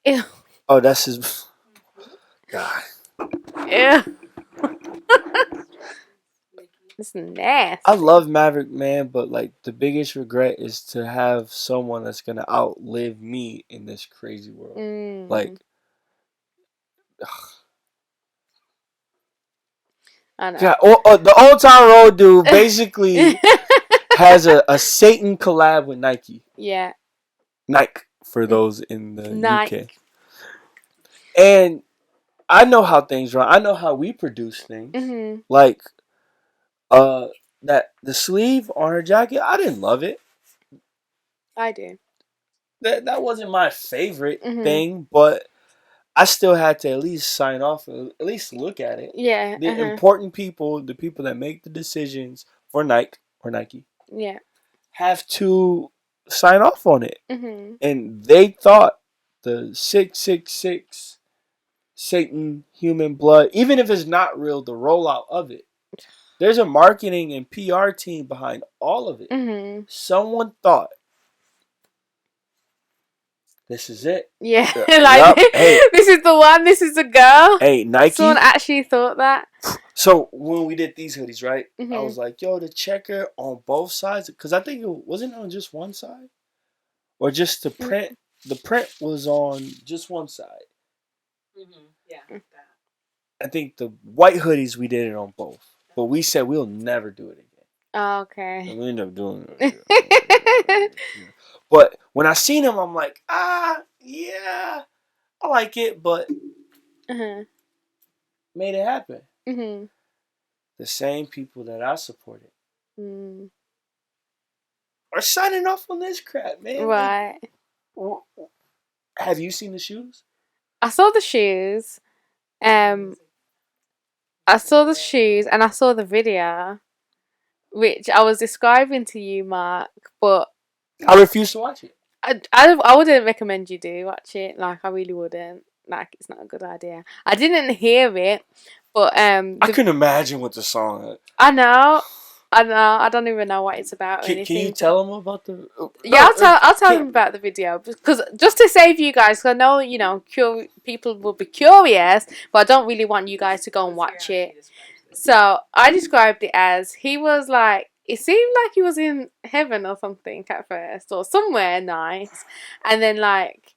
Ew. Oh, that's his. God. Yeah. It's nasty. I love Maverick, man, but like the biggest regret is to have someone that's gonna outlive me in this crazy world. Like, I know. God, the Old Town Road dude basically has a Satan collab with Nike. Yeah. Nike for those in the Nike. UK. And I know how things run. I know how we produce things. Like, that the sleeve on her jacket, I didn't love it. I do. That wasn't my favorite thing, but I still had to at least sign off, at least look at it. Yeah. The important people, the people that make the decisions for Nike, yeah, have to sign off on it. And they thought the 666 Satan human blood, even if it's not real, the rollout of it. There's a marketing and PR team behind all of it. Someone thought, this is it. Yeah, like, hey, this is the one, this is the girl. Hey, Nike. Someone actually thought that. So, when we did these hoodies, right, I was like, yo, the checker on both sides, because I think it wasn't on just one side. Or just the print. The print was on just one side. Yeah. I think the white hoodies, we did it on both. But we said we'll never do it again. Oh, okay. And we ended up doing it. But when I seen him, I'm like, yeah, I like it, but made it happen. The same people that I supported are signing off on this crap, man. Right. Like, have you seen the shoes? I saw the shoes. I saw the shoes and I saw the video, which I was describing to you, Mark, but I refuse to watch it. I wouldn't recommend you do watch it. Like, I really wouldn't. Like, it's not a good idea. I didn't hear it, but I couldn't imagine what the song is. I know. I don't even know what it's about. Can you tell them about the? Yeah, I'll tell them about the video, because just to save you guys, because I know people will be curious, but I don't really want you guys to go and watch it. So I described it as, he was like, it seemed like he was in heaven or something at first, or somewhere nice, and then like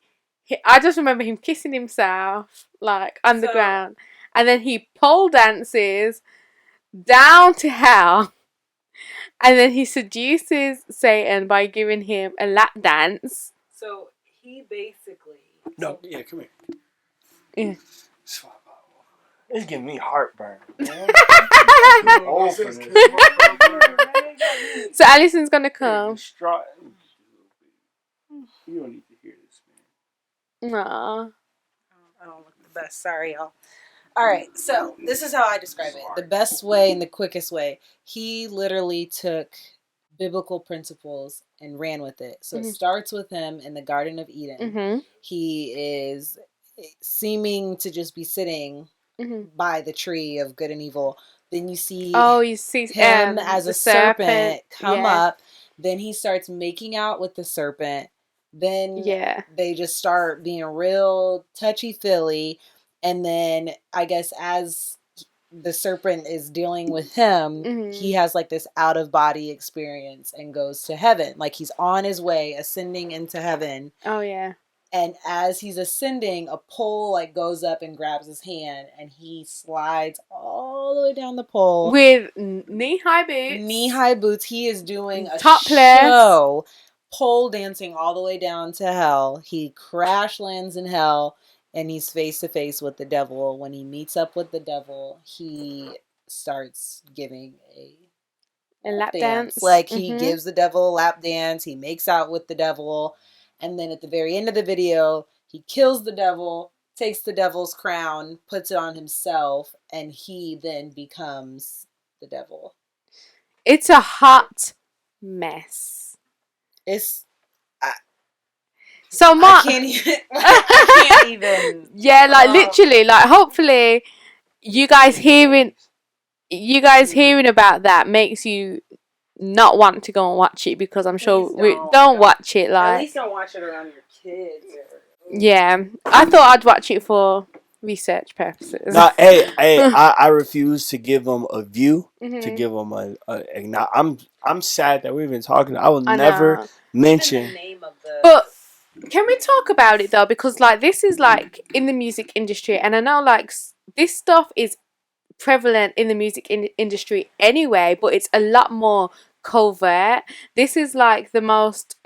I just remember him kissing himself like on the ground, and then he pole dances down to hell, and then he seduces Satan by giving him a lap dance. So he basically. No, yeah, come here. Yeah. It's giving me heartburn. Man. So Allison's gonna come. You don't need to hear this, man. Aww. I don't look the best. Sorry, y'all. All right, so this is how I describe it. The best way and the quickest way. He literally took biblical principles and ran with it. So it starts with him in the Garden of Eden. He is seeming to just be sitting by the tree of good and evil. Then you see him as a serpent come up. Then he starts making out with the serpent. Then they just start being real touchy-feely. And then I guess as the serpent is dealing with him, he has like this out-of-body experience and goes to heaven. Like he's on his way, ascending into heaven. Oh, yeah. And as he's ascending, a pole like goes up and grabs his hand, and he slides all the way down the pole with knee-high boots. Knee-high boots. He is doing a topless show, pole dancing all the way down to hell. He crash lands in hell, and he's face to face with the devil. When he meets up with the devil, he starts giving a lap dance. Like he gives the devil a lap dance. He makes out with the devil. And then at the very end of the video, he kills the devil, takes the devil's crown, puts it on himself, and he then becomes the devil. It's a hot mess. So Mark, I can't even. Yeah, like literally, like hopefully, you guys hearing about that makes you not want to go and watch it, because I'm sure don't watch it. Like, at least don't watch it around your kids. Yeah, I thought I'd watch it for research purposes. Nah, hey, I refuse to give them a view. To give them Now I'm sad that we've been talking. I will never mention. The name of the. But can we talk about it though? Because like this is like in the music industry, and I know like this stuff is prevalent in the music industry anyway, but it's a lot more covert. This is like the most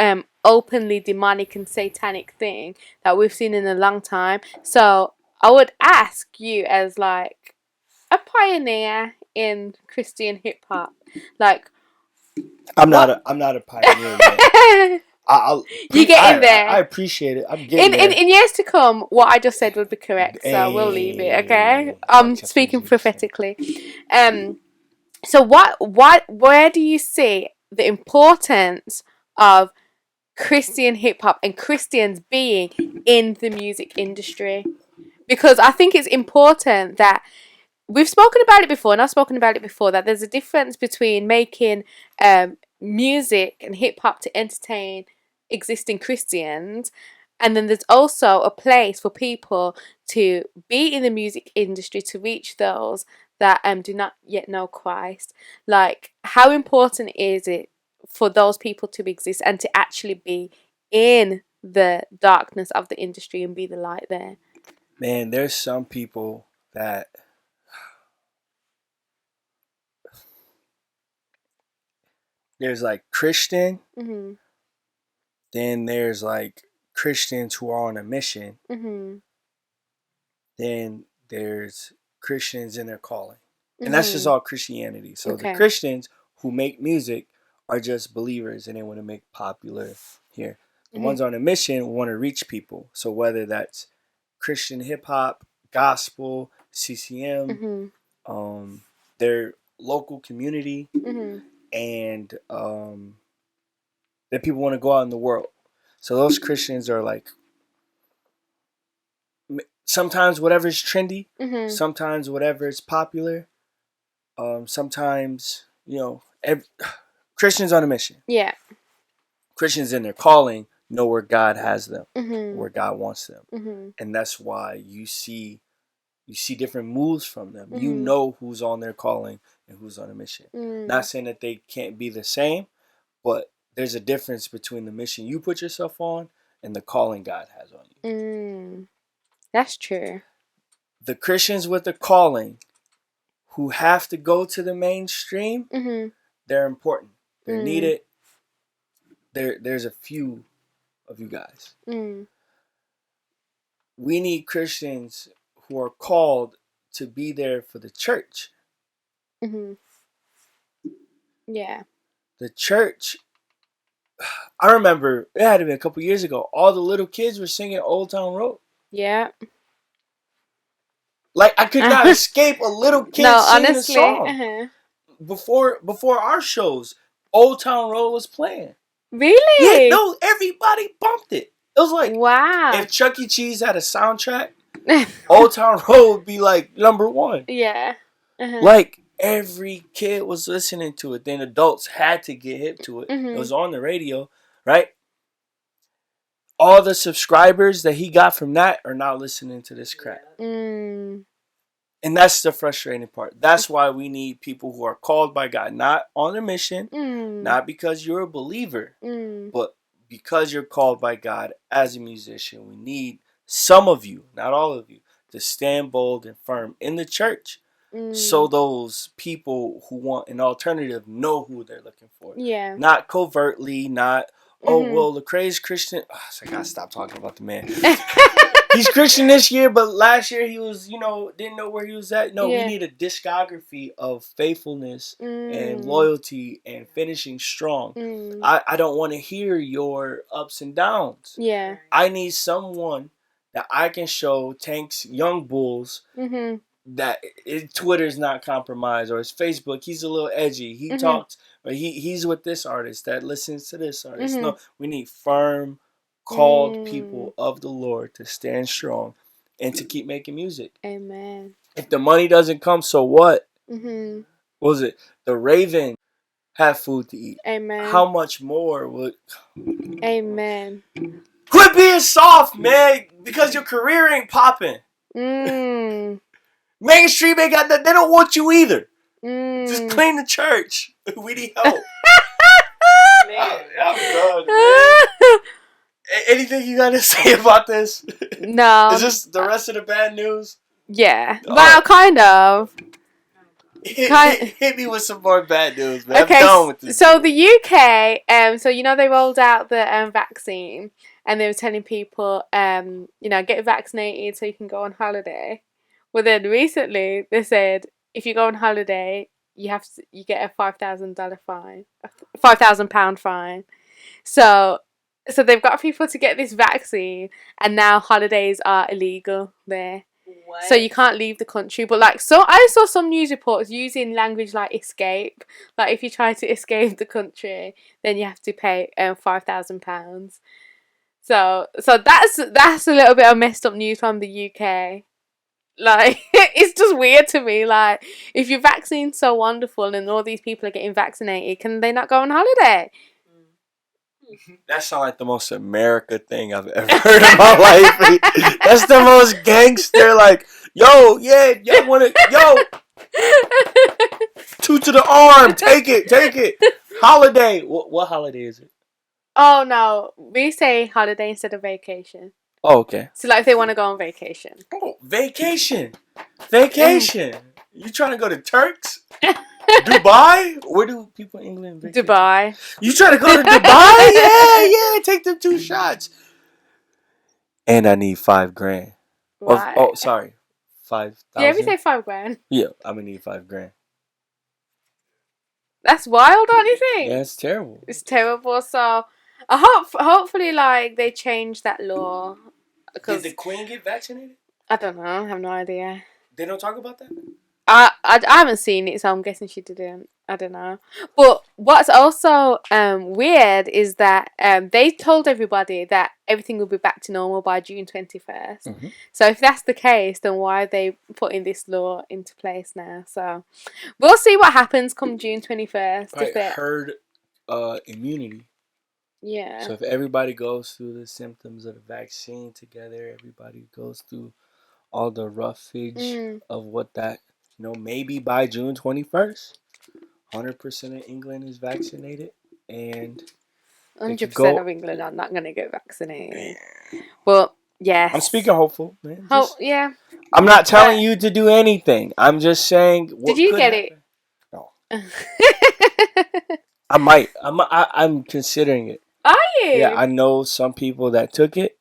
openly demonic and satanic thing that we've seen in a long time. So I would ask you, as like a pioneer in Christian hip hop, like I'm not a pioneer yet. You get in there. I appreciate it. I'm getting there. In years to come, what I just said would be correct, so we'll leave it, okay? I'm speaking prophetically. So where do you see the importance of Christian hip hop and Christians being in the music industry? Because I think it's important that we've spoken about it before, and I've spoken about it before, that there's a difference between making music and hip hop to entertain existing Christians, and then there's also a place for people to be in the music industry to reach those that do not yet know Christ. Like, how important is it for those people to exist and to actually be in the darkness of the industry and be the light there? Man, there's some people that there's like Christian, then there's like Christians who are on a mission, then there's Christians in their calling, and that's just all Christianity. So the Christians who make music are just believers, and they want to make popular here. The ones on a mission want to reach people. So whether that's Christian hip hop, gospel, CCM, their local community, and that people want to go out in the world. So those Christians are like, sometimes whatever is trendy, sometimes whatever is popular, sometimes, Christians on a mission. Yeah. Christians in their calling know where God has them, where God wants them. And that's why you see different moves from them. You know who's on their calling and who's on a mission. Not saying that they can't be the same, but there's a difference between the mission you put yourself on and the calling God has on you. That's true. The Christians with the calling who have to go to the mainstream, they're important. They're needed. There's a few of you guys. We need Christians who are called to be there for the church. Yeah. The church. I remember it had to be a couple years ago. All the little kids were singing Old Town Road. Yeah. Like I could not escape a little kid singing a song. Before our shows, Old Town Road was playing. Really? Yeah, no, everybody bumped it. It was like, wow. If Chuck E. Cheese had a soundtrack, Old Town Road would be like #1. Yeah. Like every kid was listening to it. Then adults had to get hip to it. It was on the radio, right? All the subscribers that he got from that are now listening to this crap. And that's the frustrating part. That's why we need people who are called by God, not on a mission, not because you're a believer, but because you're called by God as a musician. We need some of you, not all of you, to stand bold and firm in the church. So those people who want an alternative know who they're looking for. Yeah. Not covertly, not, well, Lecrae's Christian. Oh, so I gotta stop talking about the man. He's Christian this year, but last year he was, didn't know where he was at. No, we need a discography of faithfulness and loyalty and finishing strong. I don't want to hear your ups and downs. Yeah. I need someone that I can show Tank's Young Bulls that Twitter's not compromised, or his Facebook, he's a little edgy. He talks, but he's with this artist that listens to this artist. No, we need firm, called people of the Lord to stand strong and to keep making music. Amen. If the money doesn't come, so what? What was it? The Raven have food to eat. Amen. How much more would... Amen. Quit being soft, man, because your career ain't popping. Mainstream ain't got that. They don't want you either. Just clean the church. We need help. I'm done, man. Anything you got to say about this? No. Is this the rest of the bad news? Yeah. Well, kind of. Hit me with some more bad news, man. Okay, I'm done with this. So the UK, so they rolled out the vaccine, and they were telling people, get vaccinated so you can go on holiday. Well, then recently they said if you go on holiday, you get a $5,000 fine, £5,000 fine. So they've got people to get this vaccine, and now holidays are illegal there. What? So you can't leave the country. But I saw some news reports using language like escape. Like if you try to escape the country, then you have to pay £5,000. So that's a little bit of messed up news from the UK. Like it's just weird to me. Like if your vaccine's so wonderful and all these people are getting vaccinated, can they not go on holiday? That sounds like the most America thing I've ever heard in my life. That's the most gangster. Like, yo, yeah, y'all want to, yo, 2 to the arm, take it. Holiday. What holiday is it? Oh no, we say holiday instead of vacation. Oh, okay. So if they want to go on vacation. Oh, vacation. You trying to go to Turks? Dubai? Where do people in England vacation? Dubai. You trying to go to Dubai? Yeah. Take them 2 shots. And I need $5,000. Right. Oh, sorry. 5,000. Yeah, we say $5,000. Yeah, I'm gonna need $5,000. That's wild, don't you think? Yeah, it's terrible. It's terrible. So, hopefully, they change that law. Did the Queen get vaccinated? I don't know. I have no idea. They don't talk about that? I haven't seen it, so I'm guessing she didn't. I don't know. But what's also weird is that they told everybody that everything will be back to normal by June 21st. So if that's the case, then why are they putting this law into place now? So we'll see what happens come June 21st. Herd immunity. Yeah. So if everybody goes through the symptoms of the vaccine together, everybody goes through all the roughage of what that... maybe by June 21st, 100% of England is vaccinated, and 100% of England are not going to get vaccinated. But Yes. I'm speaking hopeful, man. Yeah. I'm not telling you to do anything. I'm just saying what Did you could get happen. it? No. I might. I'm considering it. Are you? Yeah, I know some people that took it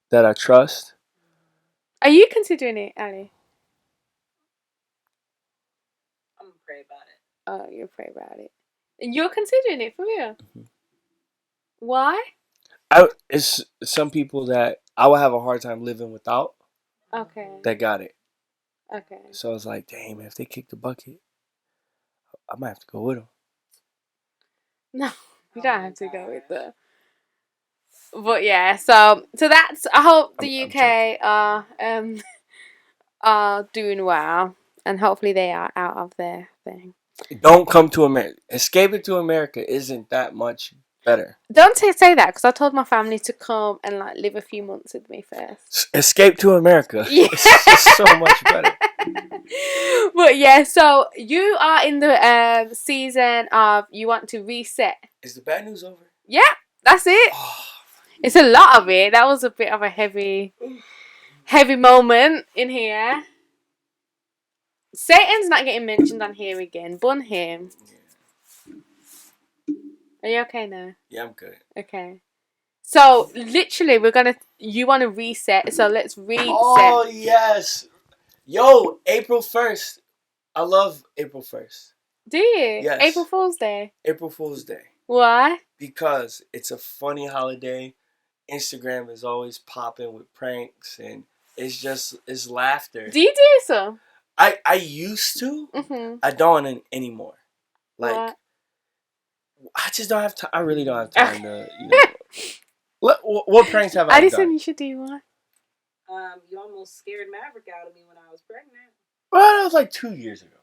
that I trust. Are you considering it, Ali? I'm gonna pray about it. Oh, you'll pray about it. And you're considering it for real? Mm-hmm. Why? It's some people that I would have a hard time living without. Okay. That got it. Okay. So I was like, damn, if they kick the bucket, I might have to go with them. No, you don't have to go with them. But yeah, so that's. I hope the UK are doing well, and hopefully they are out of their thing. Don't come to America. Escaping to America isn't that much better. Don't say that, because I told my family to come and like live a few months with me first. Escape to America. Yeah. It's so much better. But yeah, so you are in the season of you want to reset. Is the bad news over? Yeah, that's it. Oh. It's a lot of it. That was a bit of a heavy moment in here. Satan's not getting mentioned on here again. Bun him. Yeah. Are you okay now? Yeah, I'm good. Okay. So literally, you want to reset. So let's reset. Oh yes, yo, April 1st. I love April 1st. Do you? Yes. April Fool's Day. April Fool's Day. Why? Because it's a funny holiday. Instagram is always popping with pranks, and it's laughter. Do you do so? I used to. Mm-hmm. I don't anymore. Like, what? I just don't have time. I really don't have time to. What pranks have I done? Addison, you should do one. You almost scared Maverick out of me when I was pregnant. Well, that was like 2 years ago.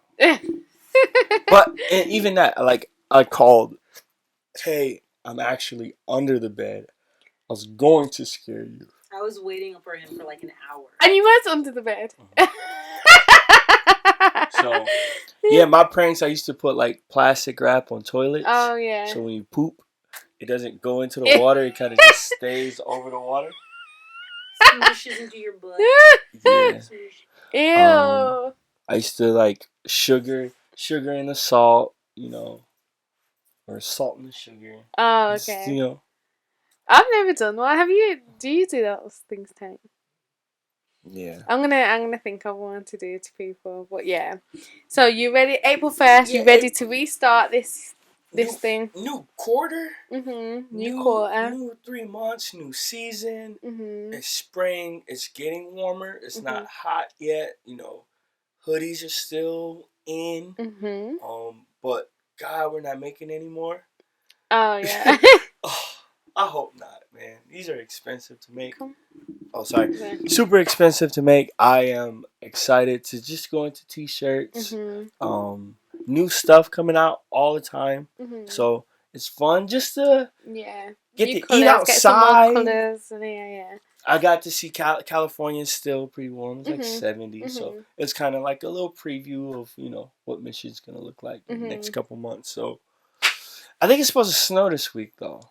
But even that, like, I called. Hey, I'm actually under the bed. I was going to scare you. I was waiting for him for like an hour. And you was under the bed. So, yeah, my pranks, I used to put like plastic wrap on toilets. Oh, yeah. So when you poop, it doesn't go into the water. It kind of just stays over the water. Smooshes into your butt. Yeah. Ew. I used to like sugar in the salt, or salt in the sugar. Oh, Just, okay. I've never done one. Do you do those things, Tank? Yeah. I'm gonna think of one to do to people, but yeah. So you ready? April 1st. You ready to restart this thing? New quarter. New quarter. New 3 months. New season. It's spring. It's getting warmer. It's not hot yet. Hoodies are still in. But God, we're not making any more. Oh yeah. I hope not, man. These are expensive to make. Oh, sorry. Super expensive to make. I am excited to just go into t-shirts. New stuff coming out all the time. So it's fun just to get to eat outside. Get some more colors. Yeah. I got to see California is still pretty warm. It's like 70. So it's kind of like a little preview of, what Michigan's going to look like in the next couple months. So I think it's supposed to snow this week, though.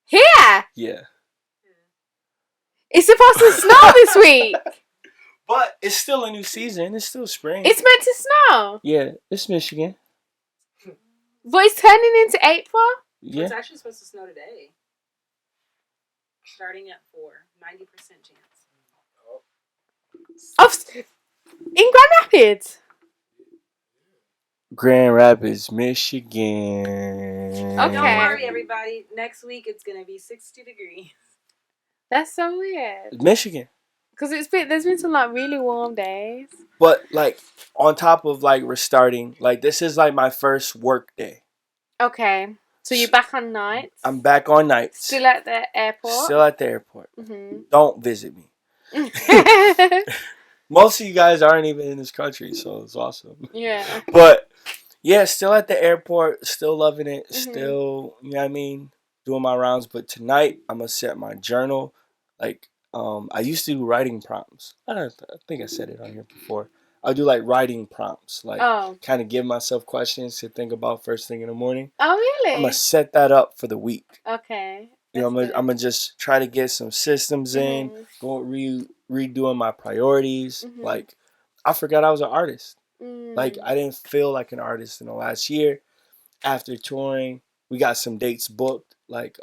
Here? Yeah. It's supposed to snow this week. But it's still a new season. It's still spring. It's meant to snow. Yeah, it's Michigan. But it's turning into April? Yeah. It's actually supposed to snow today. Starting at 4. 90% chance. In Grand Rapids? Grand Rapids, Michigan. Okay. Don't worry, everybody. Next week it's going to be 60 degrees. That's so weird. Michigan. Because there's been some like really warm days. But like on top of like restarting, like this is like my first work day. Okay. So you're back on nights? I'm back on nights. Still at the airport? Still at the airport. Don't visit me. Most of you guys aren't even in this country, so it's awesome. Yeah. But yeah, still at the airport, still loving it, still, doing my rounds. But tonight, I'm going to set my journal. Like, I used to do writing prompts. I think I said it on here before. I do like writing prompts, like kind of give myself questions to think about first thing in the morning. Oh, really? I'm going to set that up for the week. Okay. I'm gonna just try to get some systems in, go redoing my priorities. Like, I forgot I was an artist. Like, I didn't feel like an artist in the last year. After touring, we got some dates booked. Like,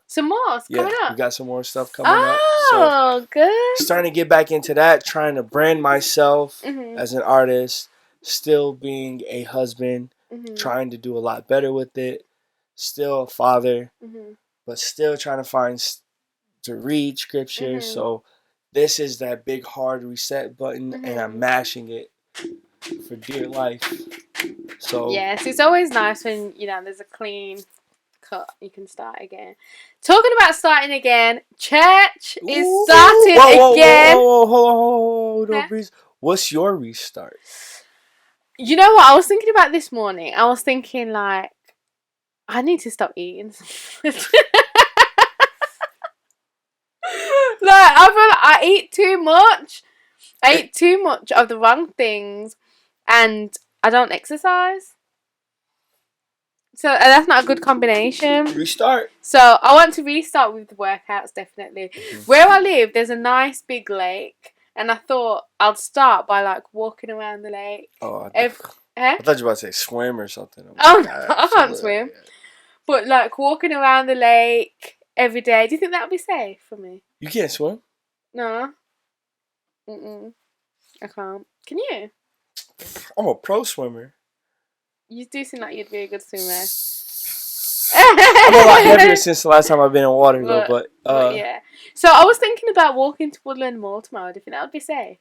some more coming up. We got some more stuff coming up. Oh, So, good. starting to get back into that, trying to brand myself as an artist, still being a husband, trying to do a lot better with it, still a father, but still trying to find to read scripture. So this is that big hard reset button, and I'm mashing it for dear life. So yes, it's always nice when there's a clean cut. You can start again. Talking about starting again, church is starting again. Hold on, Breeze. What's your restart? You know what I was thinking about this morning? I was thinking, like, I need to stop eating. Like, I feel like I eat too much. I eat too much of the wrong things, and I don't exercise. So that's not a good combination. Restart. So I want to restart with the workouts, definitely. Where I live, there's a nice big lake, and I thought I'll start by like walking around the lake. Oh, I thought you were about to say swim or something. Oh, no, I can't swim. Yeah. But like walking around the lake every day. Do you think that would be safe for me? You can't swim? No. I can't. Can you? I'm a pro swimmer. You do seem like you'd be a good swimmer. I'm a lot heavier since the last time I've been in water, though. But yeah. So I was thinking about walking to Woodland Mall tomorrow. Do you think that would be safe?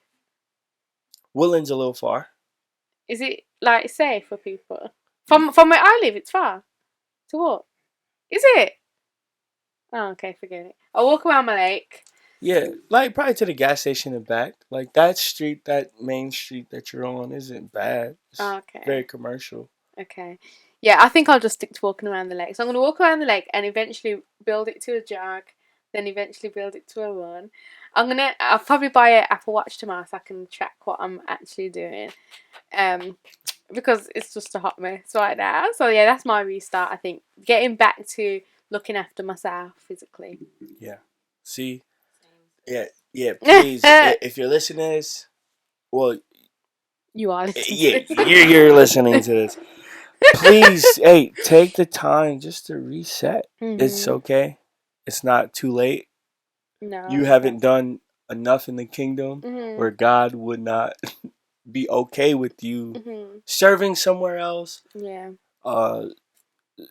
Woodland's a little far. Is it like safe for people? From where I live, it's far to walk. Is it? Oh, okay, forget it. I'll walk around my lake. Yeah, like probably to the gas station and back. Like that street, that main street that you're on isn't bad. It's very commercial. Okay. Yeah, I think I'll just stick to walking around the lake. So I'm going to walk around the lake and eventually build it to a jog, then eventually build it to a run. I'll probably buy an Apple Watch tomorrow so I can track what I'm actually doing. Because it's just a hot mess right now. So yeah, that's my restart, I think. Getting back to looking after myself physically. Yeah. See? Yeah, please. If you're listening to this, well, you are listening to this. You're listening to this. Please, take the time just to reset. It's okay. It's not too late. No. You haven't done enough in the kingdom where God would not be okay with you serving somewhere else. Yeah.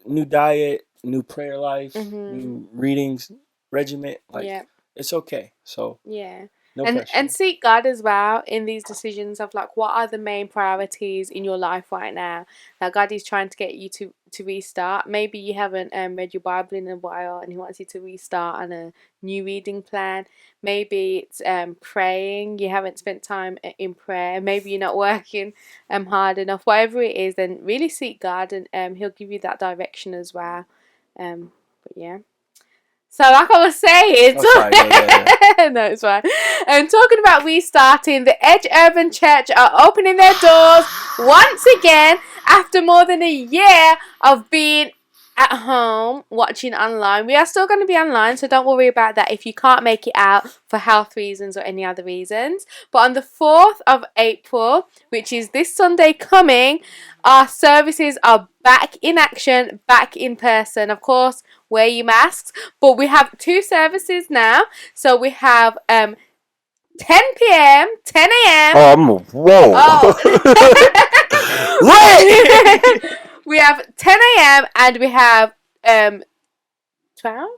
New diet, new prayer life, new readings regiment. Like, it's okay. So yeah. No pressure. And seek God as well in these decisions of like what are the main priorities in your life right now that God is trying to get you to restart. Maybe you haven't read your Bible in a while and He wants you to restart on a new reading plan. Maybe it's praying. You haven't spent time in prayer. Maybe you're not working hard enough. Whatever it is, then really seek God and He'll give you that direction as well. But yeah. So like I was saying, no, it's fine. Talking about restarting, the Edge Urban Church are opening their doors once again after more than a year of being at home watching online. We are still going to be online, so don't worry about that if you can't make it out for health reasons or any other reasons. But on the 4th of April, which is this Sunday coming, our services are back in action, back in person. Of course, wear your masks. But we have 2 services now. So we have 10 p.m., 10 a.m. Whoa. We have 10 a.m. and we have 12?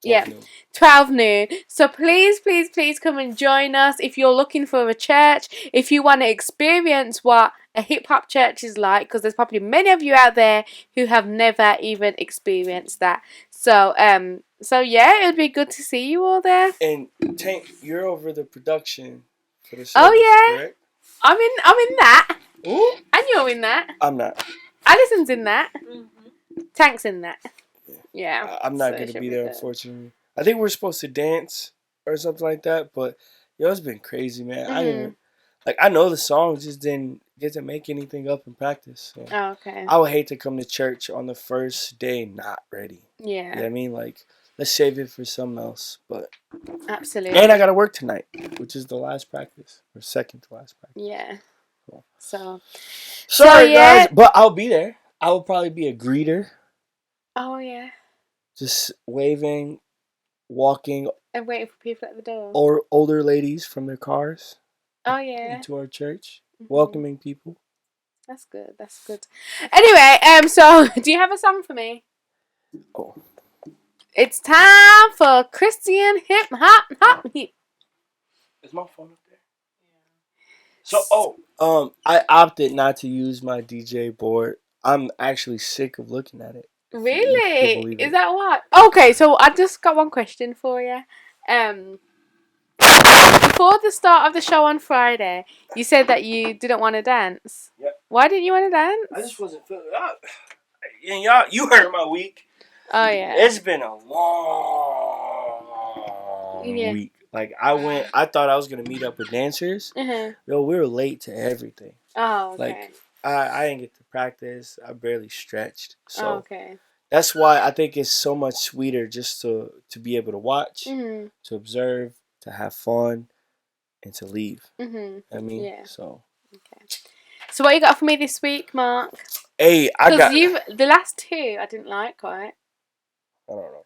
Yeah, 12 noon. So please come and join us if you're looking for a church. If you want to experience what a hip-hop church is like, because there's probably many of you out there who have never even experienced that. So yeah, it would be good to see you all there. And Tank, you're over the production for the service, correct? I'm in that. Ooh. And you're in that. I'm not. Allison's in that. Tank's in that. Yeah. I'm not going to be there, unfortunately. I think we're supposed to dance or something like that, but it's been crazy, man. I know the songs, just didn't get to make anything up in practice. So. Oh, okay. I would hate to come to church on the first day not ready. Yeah. You know what I mean? Like, let's save it for something else. But absolutely. and I gotta work tonight, which is the last practice or second to last practice. Yeah. Cool. So Sorry, yeah. guys, but I'll be there. I will probably be a greeter. Oh yeah. Just waving, walking, And waiting for people at the door. or older ladies from their cars. Oh yeah. Into our church, welcoming people. That's good. That's good. Anyway, so do you have a song for me? Oh, it's time for Christian hip hop. is my phone up there? So, I opted not to use my DJ board. I'm actually sick of looking at it. Really? Is that what? Okay, so I just got one question for you. Before the start of the show on Friday, you said that you didn't want to dance. Yep. Why didn't you want to dance? I just wasn't feeling it. And y'all, you heard my week. Oh yeah. It's been a long week. Like I thought I was gonna meet up with dancers. Yo, we were late to everything. Oh, okay. Like I didn't get to practice. I barely stretched. So okay. That's why I think it's so much sweeter just to be able to watch, to observe, to have fun, and to leave. I mean, yeah. So. Okay. So what you got for me this week, Mark? Hey, I got. The last two I didn't like quite. I don't know.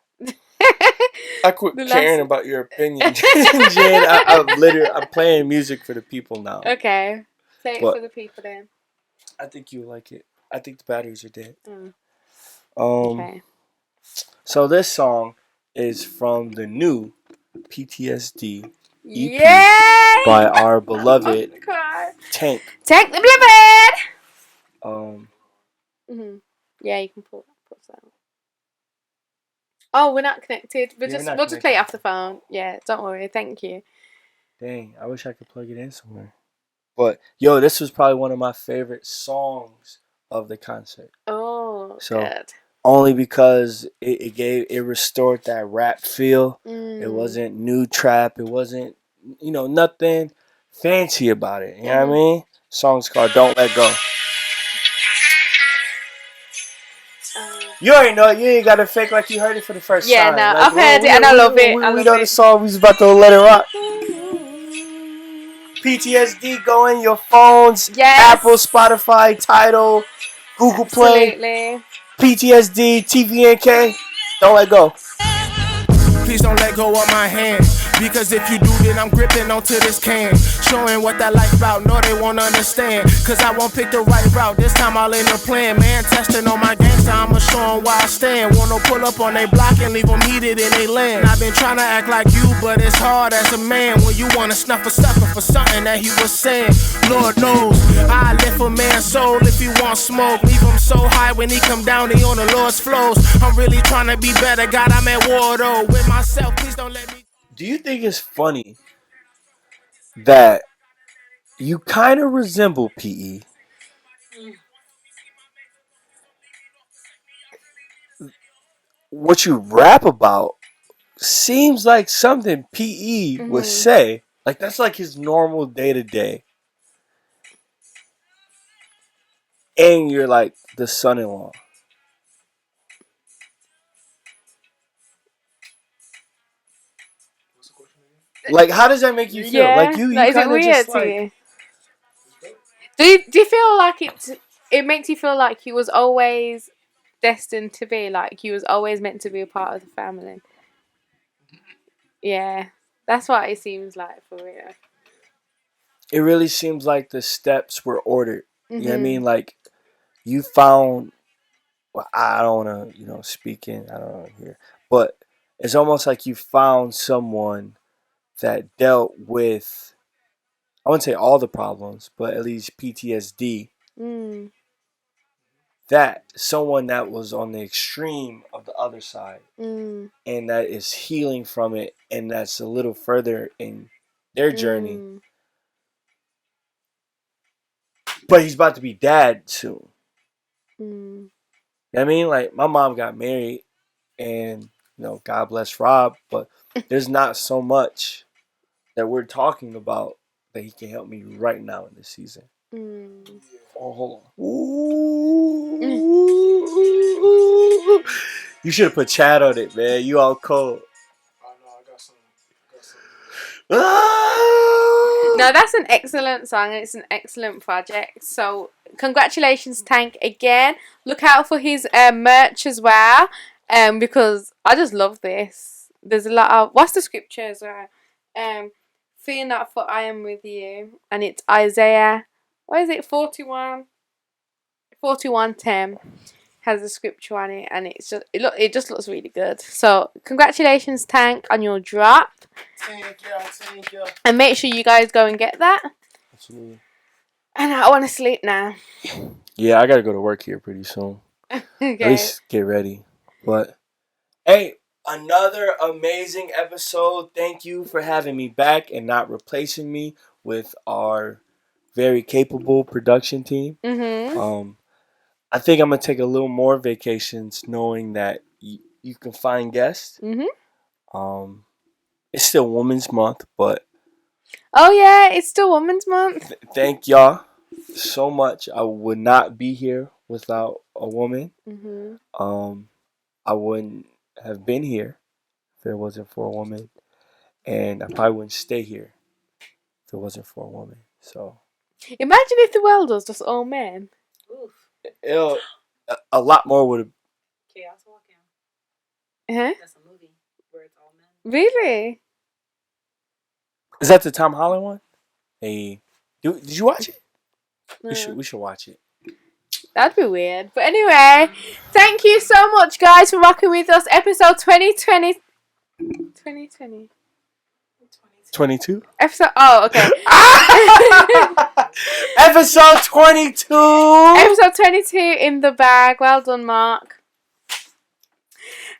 I quit caring about your opinion, Jen. I'm playing music for the people now. Okay, play it for the people then. I think you like it. I think the batteries are dead. Okay. So this song is from the new P.T.S.D. EP by our beloved Tank. Tank the beloved. Yeah, you can put that. Oh, we're not connected. We'll just play it off the phone. Yeah, don't worry. Thank you. Dang, I wish I could plug it in somewhere. But yo, this was probably one of my favorite songs of the concert. Oh, so good. Only because it restored that rap feel. It wasn't new trap. It wasn't nothing fancy about it. You know what I mean? Song's called "Don't Let Go." You already know it. You ain't gotta fake like you heard it for the first time. Yeah, no, like, I've heard it and I love it. We know the song. We was about to let it rock. P.T.S.D. go in your phones. Yes. Apple, Spotify, Tidal, Google Play. P.T.S.D. TVNK. Don't let go. Please don't let go of my hand, because if you do, then I'm gripping onto this can. Showing what that life about, no they won't understand, cause I won't pick the right route, this time I'll end up playing. Man, testing on my gangster, I'ma show 'em where I stand. Wanna pull up on they block and leave them heated in they land. I've been trying to act like you, but it's hard as a man when you wanna snuff a sucker for something that he was saying. Lord knows, I lift a man's soul if he wants smoke. Leave him so high when he come down, he on the Lord's flows. I'm really trying to be better, God, I'm at war though. With myself, please don't let me. Do you think it's funny that you kind of resemble P.E.? What you rap about seems like something P.E. would say. Like, that's like his normal day-to-day. And you're like the son-in-law. Like, how does that make you feel? Yeah. Like, you is it weird just, to you? Do you feel like it makes you feel like he was always destined to be, like he was always meant to be a part of the family? Yeah. That's what it seems like for real. It really seems like the steps were ordered. You know what I mean? Like, you found... Well, I don't want to, speak in... I don't know here. But it's almost like you found someone that dealt with... I wouldn't say all the problems, but at least PTSD. That someone that was on the extreme of the other side. And that is healing from it. And that's a little further in their journey. But he's about to be dad soon. You know what I mean? Like, my mom got married. And, God bless Rob. But there's not so much that we're talking about that he can help me right now in this season. Oh, hold on. Ooh. You should have put Chad on it, man. You all cold. I know I got some. No, that's an excellent song. It's an excellent project. So congratulations, Tank, again. Look out for his merch as well. Because I just love this. There's a lot of what's the scripture as well? Fear not, for I am with you, and it's Isaiah. What is it? 41:10 has a scripture on it, and it's just it just looks really good. So congratulations, Tank, on your drop. Thank you. And make sure you guys go and get that. Absolutely. And I want to sleep now. Yeah, I gotta go to work here pretty soon. Okay. At least get ready. But hey, another amazing episode. Thank you for having me back and not replacing me with our very capable production team. I think I'm gonna take a little more vacations, knowing that you can find guests. It's still Women's Month, but oh yeah, it's still Women's Month. Thank y'all so much. I would not be here without a woman. I wouldn't have been here if it wasn't for a woman, and I probably wouldn't stay here if it wasn't for a woman. So imagine if the world was just all men. Oof. A lot more would have. Chaos Walking. Huh? That's a movie where it's all men. Really? Is that the Tom Holland one? Hey, did you watch it? No. We should watch it. That'd be weird. But anyway, thank you so much, guys, for rocking with us. Episode 2020. 22? Episode. Oh, okay. Episode 22. Episode 22 in the bag. Well done, Mark.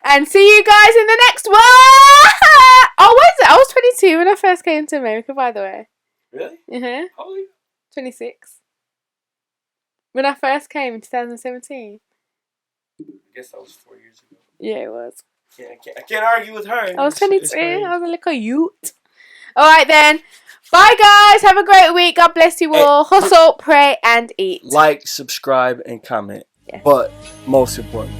And see you guys in the next one. Oh, what is it? I was 22 when I first came to America, by the way. Really? How old are you? 26. When I first came in 2017. I guess that was 4 years ago. Yeah, it was. I can't argue with her. I was 22. I was a little youth. Alright then. Bye guys. Have a great week. God bless you all. Hustle, pray, and eat. Like, subscribe, and comment. Yes. But most important,